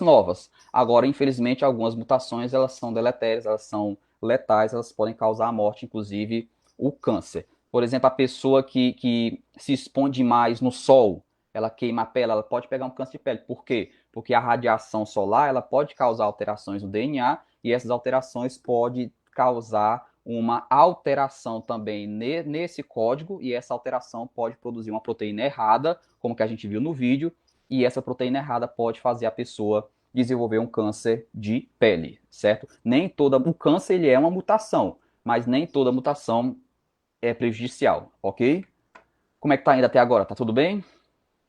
novas. Agora, infelizmente, algumas mutações elas são deletérias, elas são letais, elas podem causar a morte, inclusive o câncer. Por exemplo, a pessoa que se expõe demais no sol, ela queima a pele, ela pode pegar um câncer de pele. Por quê? Porque a radiação solar ela pode causar alterações no DNA e essas alterações podem causar uma alteração também nesse código e essa alteração pode produzir uma proteína errada, como que a gente viu no vídeo, e essa proteína errada pode fazer a pessoa desenvolver um câncer de pele, certo? Nem toda o câncer ele é uma mutação, mas nem toda mutação é prejudicial, ok? Como é que tá ainda até agora? Tá tudo bem?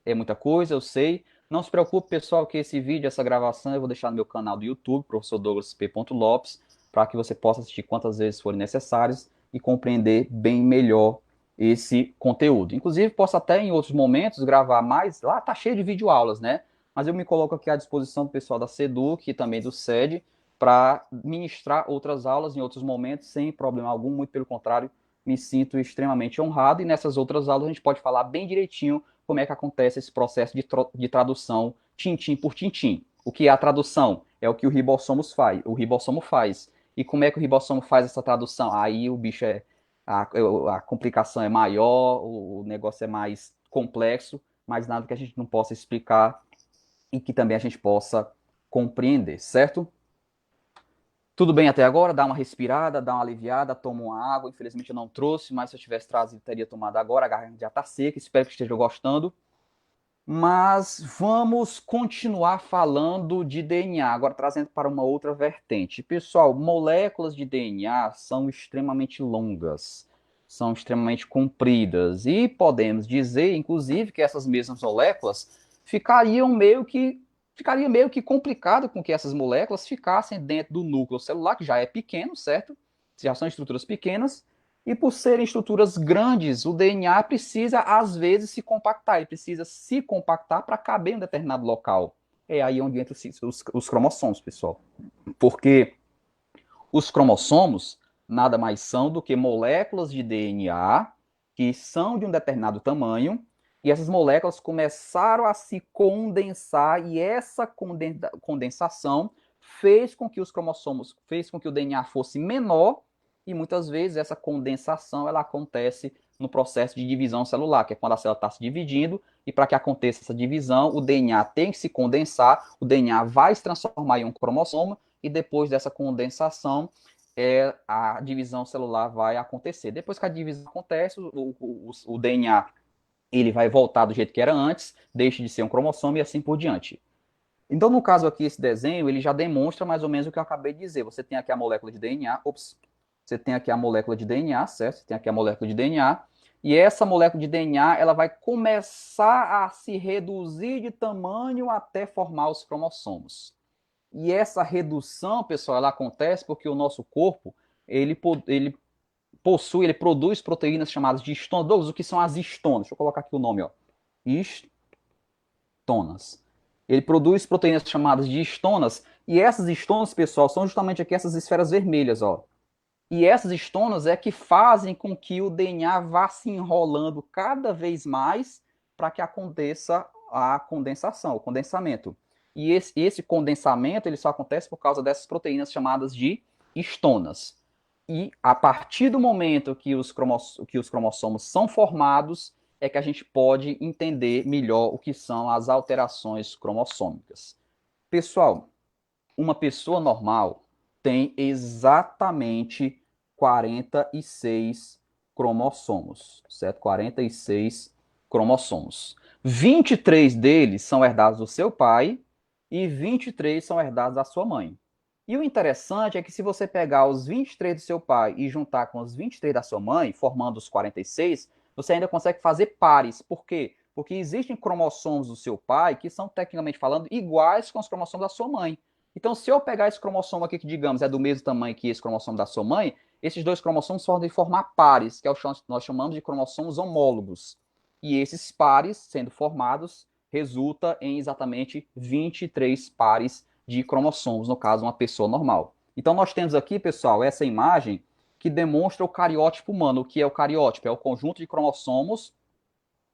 É muita coisa, eu sei. Não se preocupe, pessoal, que esse vídeo, essa gravação, eu vou deixar no meu canal do YouTube, professor Douglas P. Lopes, para que você possa assistir quantas vezes forem necessárias e compreender bem melhor esse conteúdo. Inclusive, posso até em outros momentos gravar mais. Lá tá cheio de videoaulas, né? Mas eu me coloco aqui à disposição do pessoal da SEDUC e também do SED para ministrar outras aulas em outros momentos sem problema algum. Muito pelo contrário, me sinto extremamente honrado. E nessas outras aulas a gente pode falar bem direitinho como é que acontece esse processo de tradução tintim por tintim. O que é a tradução? É o que o ribossomo faz. E como é que o ribossomo faz essa tradução? Aí o bicho a complicação é maior, o negócio é mais complexo, mas nada que a gente não possa explicar e que também a gente possa compreender, certo? Tudo bem até agora? Dá uma respirada, dá uma aliviada, toma uma água. Infelizmente eu não trouxe, mas se eu tivesse trazido, teria tomado agora. A garganta já está seca, espero que esteja gostando. Mas vamos continuar falando de DNA, agora trazendo para uma outra vertente. Pessoal, moléculas de DNA são extremamente longas, são extremamente compridas, e podemos dizer, inclusive, que essas mesmas moléculas ficaria meio que complicado com que essas moléculas ficassem dentro do núcleo celular, que já é pequeno, certo? Já são estruturas pequenas, e por serem estruturas grandes, o DNA precisa, às vezes, se compactar. Ele precisa se compactar para caber em um determinado local. É aí onde entram os cromossomos, pessoal. Porque os cromossomos nada mais são do que moléculas de DNA que são de um determinado tamanho, e essas moléculas começaram a se condensar, e essa condensação fez com que os cromossomos, fez com que o DNA fosse menor, e muitas vezes essa condensação ela acontece no processo de divisão celular, que é quando a célula está se dividindo, e para que aconteça essa divisão, o DNA tem que se condensar, o DNA vai se transformar em um cromossomo, e depois dessa condensação, a divisão celular vai acontecer. Depois que a divisão acontece, o DNA ele vai voltar do jeito que era antes, deixa de ser um cromossomo e assim por diante. Então, no caso aqui, esse desenho, ele já demonstra mais ou menos o que eu acabei de dizer. Você tem aqui a molécula de DNA, você tem aqui a molécula de DNA, certo? Você tem aqui a molécula de DNA, e essa molécula de DNA, ela vai começar a se reduzir de tamanho até formar os cromossomos. E essa redução, pessoal, ela acontece porque o nosso corpo, ele possui, ele produz proteínas chamadas de histonas. O que são as histonas? Deixa eu colocar aqui o nome, ó. Histonas. Ele produz proteínas chamadas de histonas, e essas histonas, pessoal, são justamente aqui essas esferas vermelhas, ó. E essas histonas é que fazem com que o DNA vá se enrolando cada vez mais para que aconteça a condensação, o condensamento. E esse condensamento ele só acontece por causa dessas proteínas chamadas de histonas. E a partir do momento que os cromossomos são formados, é que a gente pode entender melhor o que são as alterações cromossômicas. Pessoal, uma pessoa normal tem exatamente 46 cromossomos, certo? 46 cromossomos. 23 deles são herdados do seu pai e 23 são herdados da sua mãe. E o interessante é que se você pegar os 23 do seu pai e juntar com os 23 da sua mãe, formando os 46, você ainda consegue fazer pares. Por quê? Porque existem cromossomos do seu pai que são, tecnicamente falando, iguais com os cromossomos da sua mãe. Então, se eu pegar esse cromossomo aqui, que digamos é do mesmo tamanho que esse cromossomo da sua mãe, esses dois cromossomos podem formar pares, que é o que nós chamamos de cromossomos homólogos. E esses pares, sendo formados, resulta em exatamente 23 pares de cromossomos, no caso, uma pessoa normal. Então, nós temos aqui, pessoal, essa imagem que demonstra o cariótipo humano. O que é o cariótipo? É o conjunto de cromossomos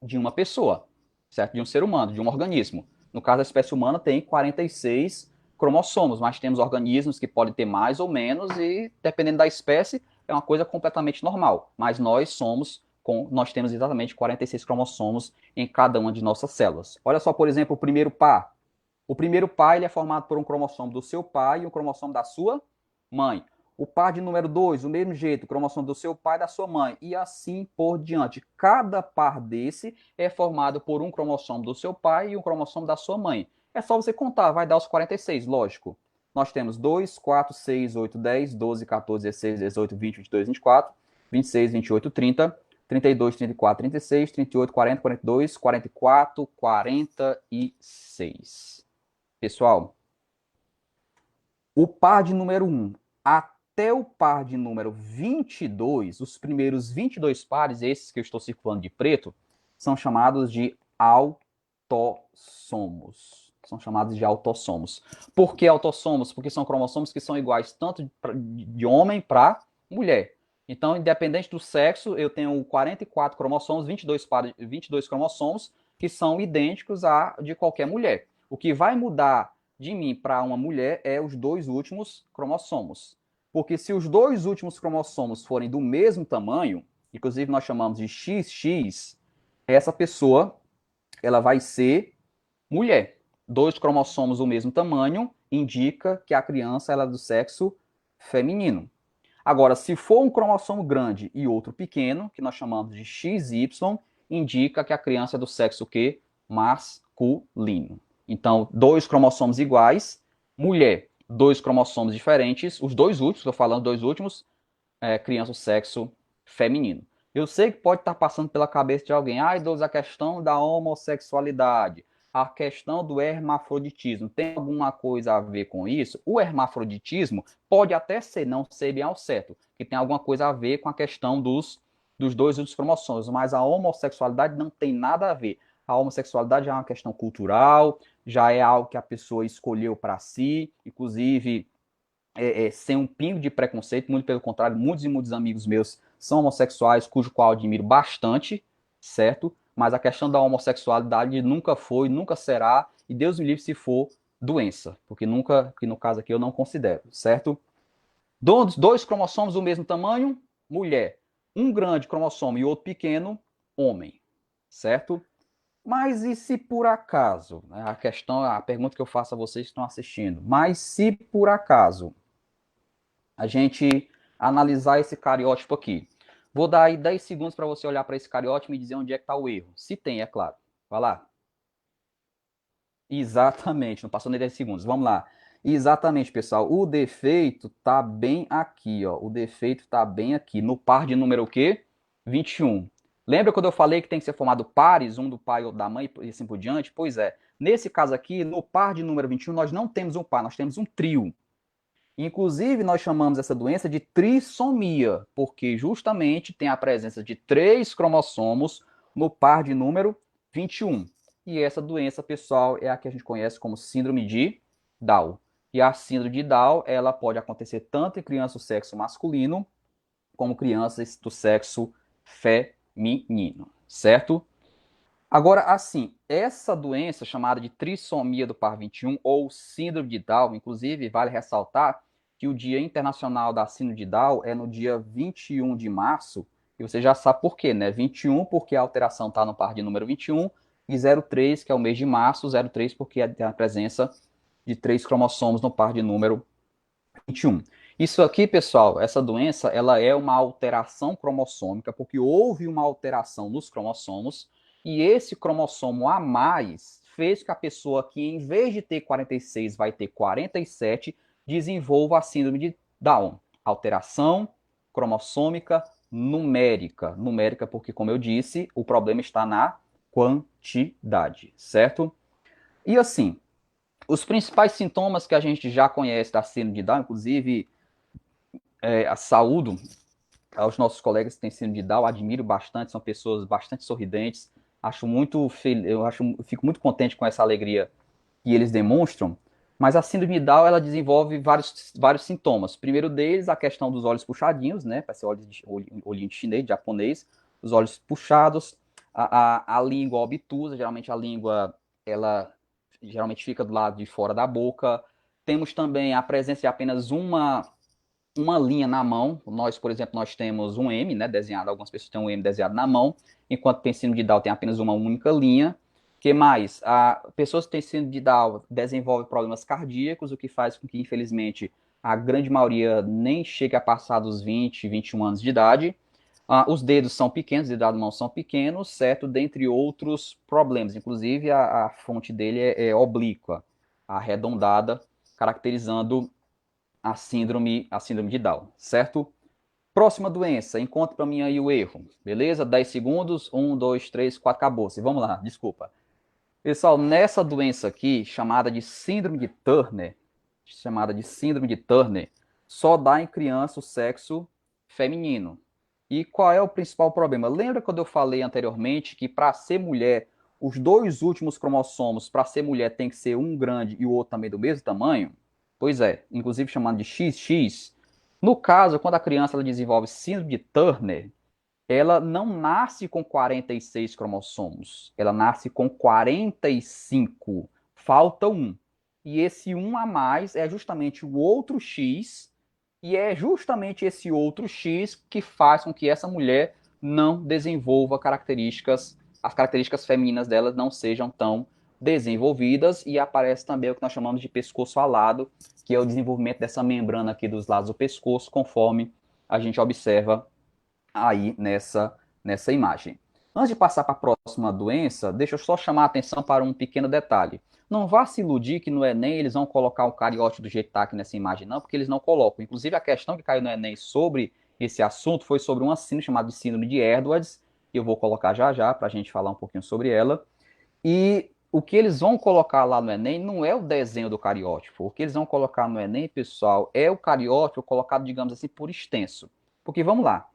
de uma pessoa, certo? De um ser humano, de um organismo. No caso, a espécie humana tem 46 cromossomos, mas temos organismos que podem ter mais ou menos e, dependendo da espécie, é uma coisa completamente normal. Mas nós temos exatamente 46 cromossomos em cada uma de nossas células. Olha só, por exemplo, o primeiro par. O primeiro par ele é formado por um cromossomo do seu pai e um cromossomo da sua mãe. O par de número 2, do mesmo jeito, o cromossomo do seu pai e da sua mãe. E assim por diante. Cada par desse é formado por um cromossomo do seu pai e um cromossomo da sua mãe. É só você contar, vai dar os 46, lógico. Nós temos 2, 4, 6, 8, 10, 12, 14, 16, 18, 20, 22, 24, 26, 28, 30, 32, 34, 36, 38, 40, 42, 44, 46. Pessoal, o par de número 1 até o par de número 22, os primeiros 22 pares, esses que eu estou circulando de preto, são chamados de autossomos. São chamados de autossomos. Por que autossomos? Porque são cromossomos que são iguais tanto de homem para mulher. Então, independente do sexo, eu tenho 44 cromossomos, 22 cromossomos, que são idênticos a de qualquer mulher. O que vai mudar de mim para uma mulher é os dois últimos cromossomos. Porque se os dois últimos cromossomos forem do mesmo tamanho, inclusive nós chamamos de XX, essa pessoa ela vai ser mulher. Dois cromossomos do mesmo tamanho indica que a criança ela é do sexo feminino. Agora, se for um cromossomo grande e outro pequeno, que nós chamamos de XY, indica que a criança é do sexo que? Masculino. Então, dois cromossomos iguais, mulher, dois cromossomos diferentes, os dois últimos, estou falando dois últimos, criança do sexo feminino. Eu sei que pode estar passando pela cabeça de alguém, Deus, a questão da homossexualidade, a questão do hermafroditismo, tem alguma coisa a ver com isso? O hermafroditismo pode até ser, não ser bem ao certo, que tem alguma coisa a ver com a questão dos dois últimos cromossomos, mas a homossexualidade não tem nada a ver. A homossexualidade é uma questão cultural, já é algo que a pessoa escolheu para si, inclusive sem um pingo de preconceito, muito pelo contrário, muitos e muitos amigos meus são homossexuais, cujo qual eu admiro bastante, certo? Mas a questão da homossexualidade nunca foi, nunca será, e Deus me livre se for doença, porque nunca, que no caso aqui eu não considero, certo? Dois cromossomos do mesmo tamanho, mulher. Um grande cromossomo e outro pequeno, homem. Certo? Mas e se por acaso, né, a pergunta que eu faço a vocês que estão assistindo, mas se por acaso a gente analisar esse cariótipo aqui, vou dar aí 10 segundos para você olhar para esse cariótipo e me dizer onde é que está o erro. Se tem, é claro. Vai lá. Exatamente, não passou nem 10 segundos. Vamos lá. Exatamente, pessoal. O defeito tá bem aqui, ó. O defeito tá bem aqui, no par de número o quê? 21. Lembra quando eu falei que tem que ser formado pares, um do pai ou da mãe e assim por diante? Pois é. Nesse caso aqui, no par de número 21, nós não temos um par, nós temos um trio. Inclusive, nós chamamos essa doença de trissomia, porque justamente tem a presença de três cromossomos no par de número 21. E essa doença, pessoal, é a que a gente conhece como síndrome de Down. E a síndrome de Down, ela pode acontecer tanto em crianças do sexo masculino, como crianças do sexo feminino, certo? Agora, assim, essa doença chamada de trissomia do par 21 ou síndrome de Down, inclusive, vale ressaltar que o Dia Internacional da Síndrome de Down é no dia 21 de março, e você já sabe por quê, né? 21 porque a alteração está no par de número 21, e 03, que é o mês de março, 03 porque tem a presença de três cromossomos no par de número 21. Isso aqui, pessoal, essa doença, ela é uma alteração cromossômica, porque houve uma alteração nos cromossomos, e esse cromossomo a mais fez que a pessoa que, em vez de ter 46, vai ter 47, desenvolva a síndrome de Down. Alteração cromossômica numérica. Numérica porque, como eu disse, o problema está na quantidade, certo? E assim, os principais sintomas que a gente já conhece da síndrome de Down, inclusive a saúdo aos nossos colegas que têm síndrome de Down, admiro bastante, são pessoas bastante sorridentes, eu fico muito contente com essa alegria que eles demonstram, mas a síndrome de Down, ela desenvolve vários sintomas. O primeiro deles, a questão dos olhos puxadinhos, né, parece olhinho de chinês, de japonês, os olhos puxados, a língua obtusa, geralmente a língua, ela geralmente fica do lado de fora da boca. Temos também a presença de apenas uma linha na mão. Nós, por exemplo, nós temos um M, né, desenhado, algumas pessoas têm um M desenhado na mão, enquanto tem síndrome de Down tem apenas uma única linha. Que mais? Pessoas que têm síndrome de Down desenvolvem problemas cardíacos, o que faz com que, infelizmente, a grande maioria nem chegue a passar dos 20, 21 anos de idade. Os dedos são pequenos, os dedos da mão são pequenos, certo? Dentre outros problemas. Inclusive, a fonte dele é oblíqua, arredondada, caracterizando a síndrome de Down, certo? Próxima doença, encontre para mim aí o erro, beleza? 10 segundos, 1, 2, 3, 4, acabou-se. Vamos lá, desculpa. Pessoal, nessa doença aqui, chamada de síndrome de Turner, só dá em criança o sexo feminino. E qual é o principal problema? Lembra quando eu falei anteriormente que para ser mulher, os dois últimos cromossomos para ser mulher tem que ser um grande e o outro também do mesmo tamanho? Pois é, inclusive chamando de XX. No caso, quando a criança ela desenvolve síndrome de Turner, ela não nasce com 46 cromossomos, ela nasce com 45. Falta um. E esse um a mais é justamente o outro X, e é justamente esse outro X que faz com que essa mulher não desenvolva as características femininas dela não sejam tão desenvolvidas, e aparece também o que nós chamamos de pescoço alado, que é o desenvolvimento dessa membrana aqui dos lados do pescoço, conforme a gente observa aí nessa imagem. Antes de passar para a próxima doença, deixa eu só chamar a atenção para um pequeno detalhe. Não vá se iludir que no Enem eles vão colocar o cariótipo do jeito que está aqui nessa imagem, não, porque eles não colocam. Inclusive, a questão que caiu no Enem sobre esse assunto foi sobre uma síndrome chamada de síndrome de Edwards, que eu vou colocar já já para a gente falar um pouquinho sobre ela. E o que eles vão colocar lá no Enem não é o desenho do cariótipo. O que eles vão colocar no Enem, pessoal, é o cariótipo colocado, digamos assim, por extenso. Porque vamos lá.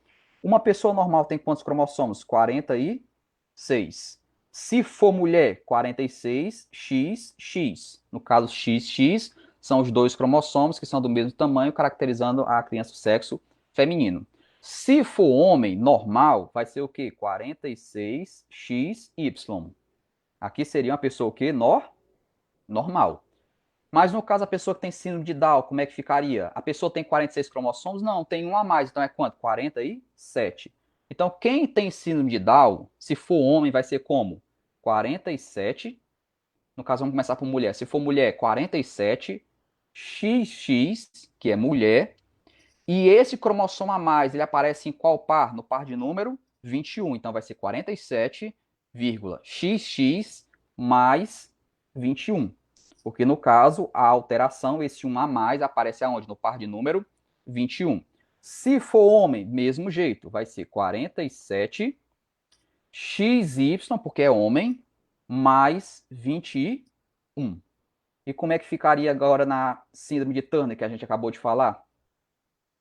Uma pessoa normal tem quantos cromossomos? 46. Se for mulher, 46, XX. No caso, XX são os dois cromossomos que são do mesmo tamanho, caracterizando a criança do sexo feminino. Se for homem normal, vai ser o quê? 46XY. Aqui seria uma pessoa o quê? Normal. Mas no caso, a pessoa que tem síndrome de Down, como é que ficaria? A pessoa tem 46 cromossomos? Não, tem um a mais. Então é quanto? 47. Então, quem tem síndrome de Down, se for homem, vai ser como? 47. No caso, vamos começar por mulher. Se for mulher, 47. XX, que é mulher. E esse cromossomo a mais, ele aparece em qual par? No par de número 21. Então vai ser 47,XX mais 21. Porque no caso, a alteração, esse 1 a mais, aparece aonde? No par de número 21. Se for homem, mesmo jeito, vai ser 47 XY, porque é homem, mais 21. E como é que ficaria agora na síndrome de Turner, que a gente acabou de falar?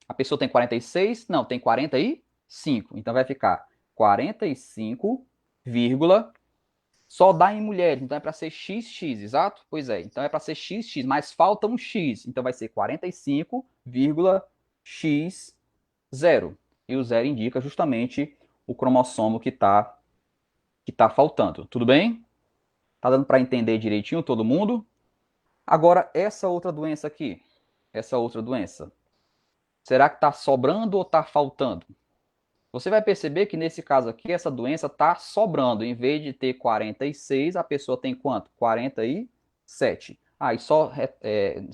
A pessoa tem 46? Não, tem 45. Então vai ficar 45, vírgula, só dá em mulheres, então é para ser XX, exato? Pois é, então é para ser XX, mas falta um X, então vai ser 45,X0. E o zero indica justamente o cromossomo que tá faltando. Tudo bem? Tá dando para entender direitinho todo mundo? Agora, essa outra doença aqui, essa outra doença, será que está sobrando ou está faltando? Você vai perceber que nesse caso aqui, essa doença está sobrando. Em vez de ter 46, a pessoa tem quanto? 47. Ah, e só,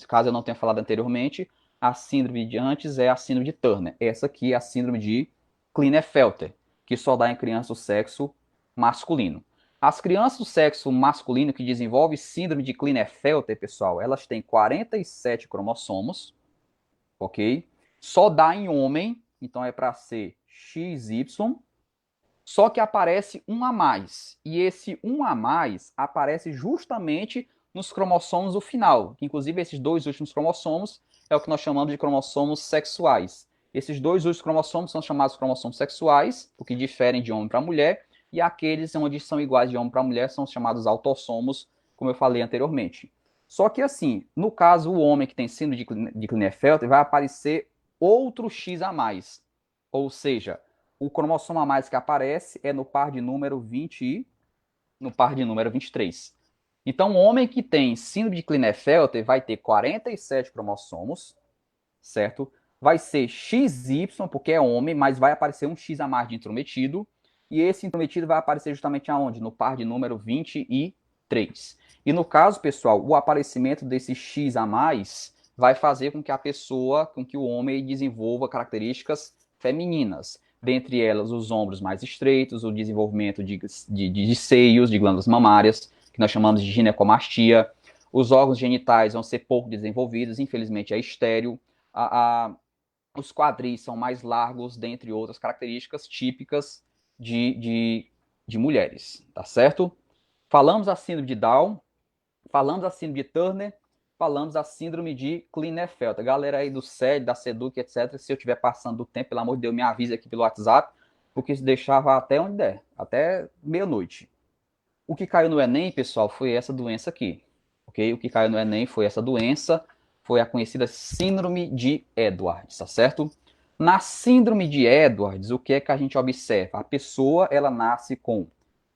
caso eu não tenha falado anteriormente, a síndrome de antes é a síndrome de Turner. Essa aqui é a síndrome de Klinefelter, que só dá em criança do sexo masculino. As crianças do sexo masculino que desenvolvem síndrome de Klinefelter, pessoal, elas têm 47 cromossomos, ok? Só dá em homem, então é para ser XY, só que aparece um a mais. E esse um a mais aparece justamente nos cromossomos do final, que inclusive esses dois últimos cromossomos é o que nós chamamos de cromossomos sexuais. Esses dois últimos cromossomos são chamados cromossomos sexuais, o que diferem de homem para mulher, e aqueles onde são iguais de homem para mulher são chamados autossomos, como eu falei anteriormente. Só que assim, no caso, o homem que tem síndrome de Klinefelter vai aparecer outro X a mais. Ou seja, o cromossomo a mais que aparece é no par de número 20 e no par de número 23. Então, o homem que tem síndrome de Klinefelter vai ter 47 cromossomos, certo? Vai ser XY, porque é homem, mas vai aparecer um X a mais de intrometido. E esse intrometido vai aparecer justamente aonde? No par de número 23. E no caso, pessoal, o aparecimento desse X a mais vai fazer com que a pessoa, com que o homem desenvolva características femininas. Dentre elas, os ombros mais estreitos, o desenvolvimento de seios, de glândulas mamárias, que nós chamamos de ginecomastia. Os órgãos genitais vão ser pouco desenvolvidos, infelizmente é estéril. A, a, os quadris são mais largos, dentre outras características típicas de mulheres, tá certo? Falamos a síndrome de Down, falamos a síndrome de Turner, falamos a síndrome de Klinefelter. Galera aí do SED, da SEDUC, etc., se eu estiver passando do tempo, pelo amor de Deus, me avise aqui pelo WhatsApp, porque se deixava até onde der, até meia-noite. O que caiu no Enem, pessoal, foi essa doença aqui, ok? O que caiu no Enem foi essa doença, foi a conhecida síndrome de Edwards, tá certo? Na síndrome de Edwards, o que é que a gente observa? A pessoa, ela nasce com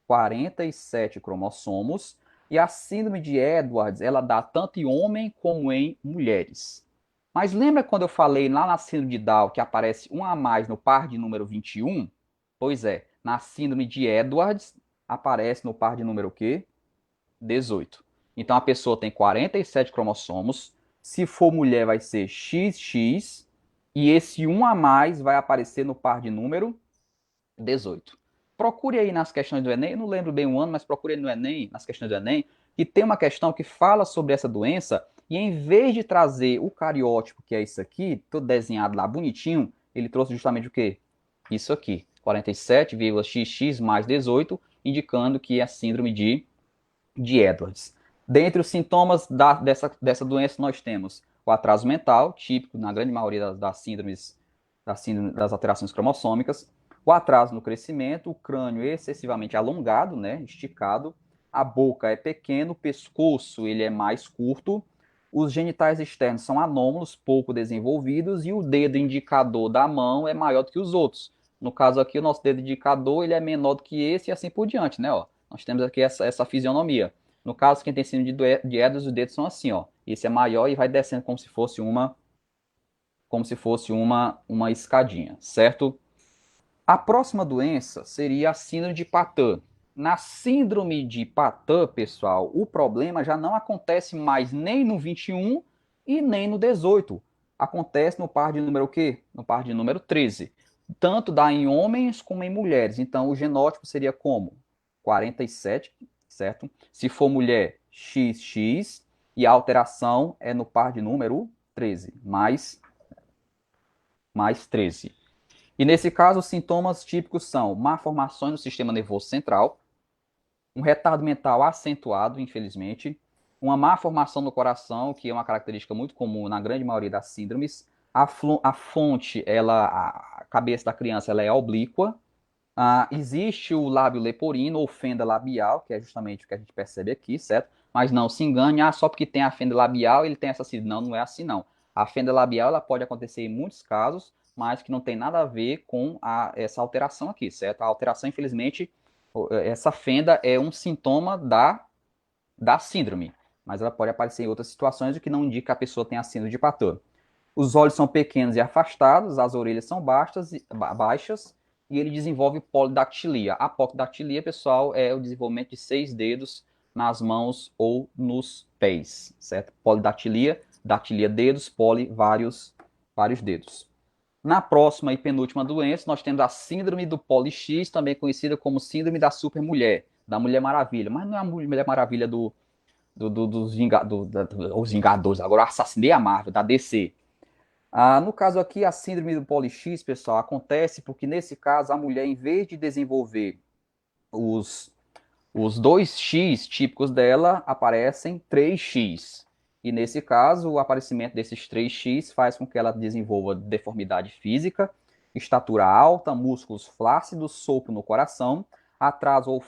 47 cromossomos, e a síndrome de Edwards, ela dá tanto em homem como em mulheres. Mas lembra quando eu falei lá na síndrome de Down que aparece um a mais no par de número 21? Pois é, na síndrome de Edwards aparece no par de número o quê? 18. Então a pessoa tem 47 cromossomos. Se for mulher, vai ser XX. E esse um a mais vai aparecer no par de número 18. Procure aí nas questões do Enem, eu não lembro bem o ano, mas procure aí no Enem, nas questões do Enem, que tem uma questão que fala sobre essa doença, e em vez de trazer o cariótipo, que é isso aqui, todo desenhado lá bonitinho, ele trouxe justamente o quê? Isso aqui, 47,xx mais 18, indicando que é a síndrome de Edwards. Dentre os sintomas dessa doença, nós temos o atraso mental, típico na grande maioria das síndromes, das alterações cromossômicas, o atraso no crescimento, o crânio excessivamente alongado, né, esticado, a boca é pequena, o pescoço ele é mais curto, os genitais externos são anômalos, pouco desenvolvidos, e o dedo indicador da mão é maior do que os outros. No caso aqui, o nosso dedo indicador ele é menor do que esse e assim por diante, né? Ó. Nós temos aqui essa fisionomia. No caso, quem tem síndrome de Edwards, os dedos são assim, ó. esse é maior e vai descendo como se fosse uma escadinha, certo? A próxima doença seria a síndrome de Pathan. Na síndrome de Pathan, pessoal, o problema já não acontece mais nem no 21 e nem no 18. Acontece no par de número o quê? No par de número 13. Tanto dá em homens como em mulheres. Então, o genótipo seria como? 47, certo? Se for mulher, XX, e a alteração é no par de número 13, mais 13. E nesse caso, os sintomas típicos são malformações no sistema nervoso central, um retardo mental acentuado, infelizmente, uma má formação no coração, que é uma característica muito comum na grande maioria das síndromes. A fonte, a cabeça da criança, ela é oblíqua. Existe o lábio leporino ou fenda labial, que é justamente o que a gente percebe aqui, certo? Mas não se engane, só porque tem a fenda labial ele tem essa síndrome. Não, não é assim não. A fenda labial ela pode acontecer em muitos casos, mas que não tem nada a ver com essa alteração aqui, certo? A alteração, infelizmente, essa fenda é um sintoma da síndrome, mas ela pode aparecer em outras situações, o que não indica que a pessoa tem a síndrome de Pathan. Os olhos são pequenos e afastados, as orelhas são baixas e ele desenvolve polidactilia. A polidactilia, pessoal, é o desenvolvimento de 6 dedos nas mãos ou nos pés, certo? Polidactilia, dactilia dedos, poli, vários dedos. Na próxima e penúltima doença, nós temos a síndrome do poli-X, também conhecida como síndrome da supermulher, da Mulher Maravilha. Mas não é a Mulher Maravilha dos os Vingadores, agora eu assassinei a Marvel, da DC. No caso aqui, a síndrome do poli-X, pessoal, acontece porque nesse caso a mulher, em vez de desenvolver os, os 2X típicos dela, aparecem 3X. E nesse caso, o aparecimento desses 3X faz com que ela desenvolva deformidade física, estatura alta, músculos flácidos, sopro no coração, atraso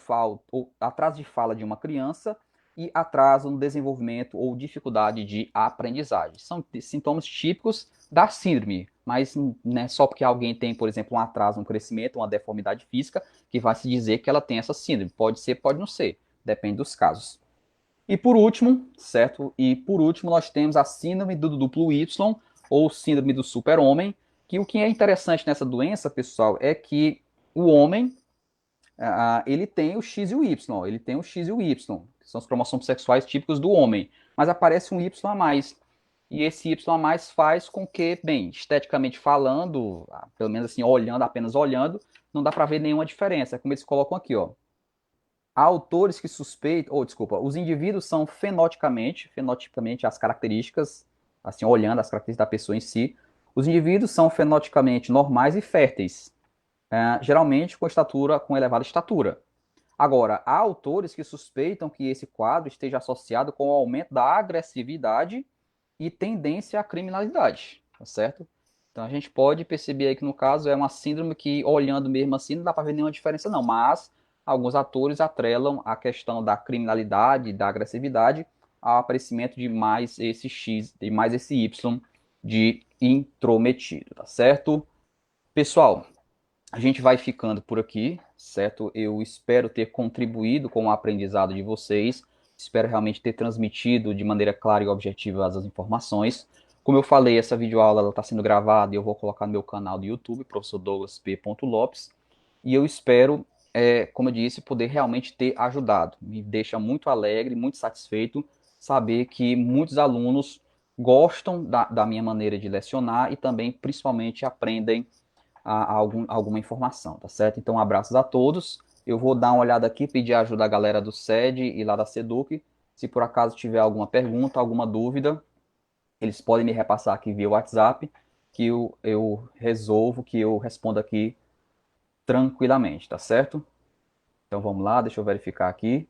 de fala de uma criança e atraso no desenvolvimento ou dificuldade de aprendizagem. São sintomas típicos da síndrome, mas não é só porque alguém tem, por exemplo, um atraso no crescimento, uma deformidade física, que vai se dizer que ela tem essa síndrome. Pode ser, pode não ser, depende dos casos. E por último, certo? E por último, nós temos a síndrome do duplo Y, ou síndrome do super-homem, que o que é interessante nessa doença, pessoal, é que o homem, ele tem o X e o Y, ele tem o X e o Y, que são os cromossomos sexuais típicos do homem, mas aparece um Y a mais. E esse Y a mais faz com que, bem, esteticamente falando, pelo menos assim, olhando, apenas olhando, não dá para ver nenhuma diferença. É como eles colocam aqui, ó. Há autores que suspeitam, ou desculpa, os indivíduos são fenotipicamente as características, assim, olhando as características da pessoa em si, os indivíduos são fenotipicamente normais e férteis, geralmente com elevada estatura. Agora, há autores que suspeitam que esse quadro esteja associado com o aumento da agressividade e tendência à criminalidade, tá certo? Então a gente pode perceber aí que no caso é uma síndrome que, olhando mesmo assim, não dá para ver nenhuma diferença não, mas alguns atores atrelam a questão da criminalidade, da agressividade, ao aparecimento de mais esse X, de mais esse Y de intrometido, tá certo? Pessoal, a gente vai ficando por aqui, certo? Eu espero ter contribuído com o aprendizado de vocês. Espero realmente ter transmitido de maneira clara e objetiva as informações. Como eu falei, essa videoaula está sendo gravada e eu vou colocar no meu canal do YouTube, professor Douglas P. Lopes. E eu espero, como eu disse, poder realmente ter ajudado. Me deixa muito alegre, muito satisfeito saber que muitos alunos gostam da minha maneira de lecionar e também, principalmente, aprendem alguma informação, tá certo? Então, abraços a todos. Eu vou dar uma olhada aqui, pedir ajuda à galera do SED e lá da SEDUC. Se por acaso tiver alguma pergunta, alguma dúvida, eles podem me repassar aqui via WhatsApp, que eu resolvo, que eu respondo aqui tranquilamente, tá certo? Então vamos lá, deixa eu verificar aqui.